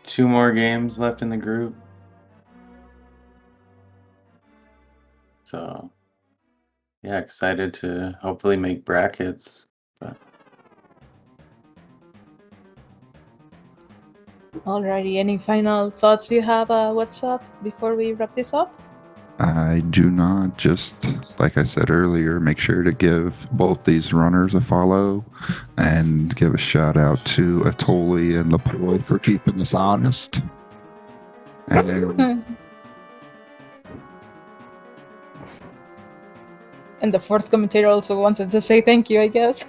Speaker 3: 2 more games left in the group. So, yeah, excited to hopefully make brackets. But
Speaker 2: Alrighty, any final thoughts you have, what's up, before we wrap this up?
Speaker 1: I do not, just like I said earlier, make sure to give both these runners a follow and give a shout out to Atoli and Lapoy for keeping us honest. And
Speaker 2: And the fourth commentator also wanted to say thank you, I guess.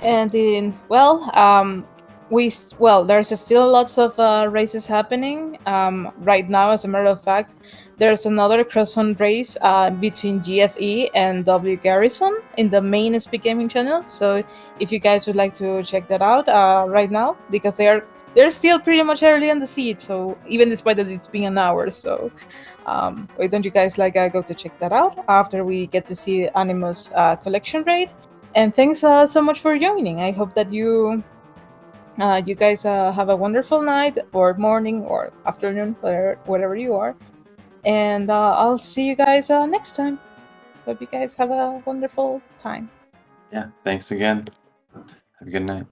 Speaker 2: And in there's still lots of races happening right now. As a matter of fact, there's another cross-hunt race between GFE and W Garrison in the main SpeedGaming channel. So if you guys would like to check that out right now, because they're still pretty much early in the seat. So even despite that it's been an hour, so why don't you guys go to check that out after we get to see Animus collection raid? And thanks so much for joining. I hope that you guys have a wonderful night or morning or afternoon, wherever you are. And I'll see you guys next time. Hope you guys have a wonderful time.
Speaker 3: yeah, thanks again. Have a good night.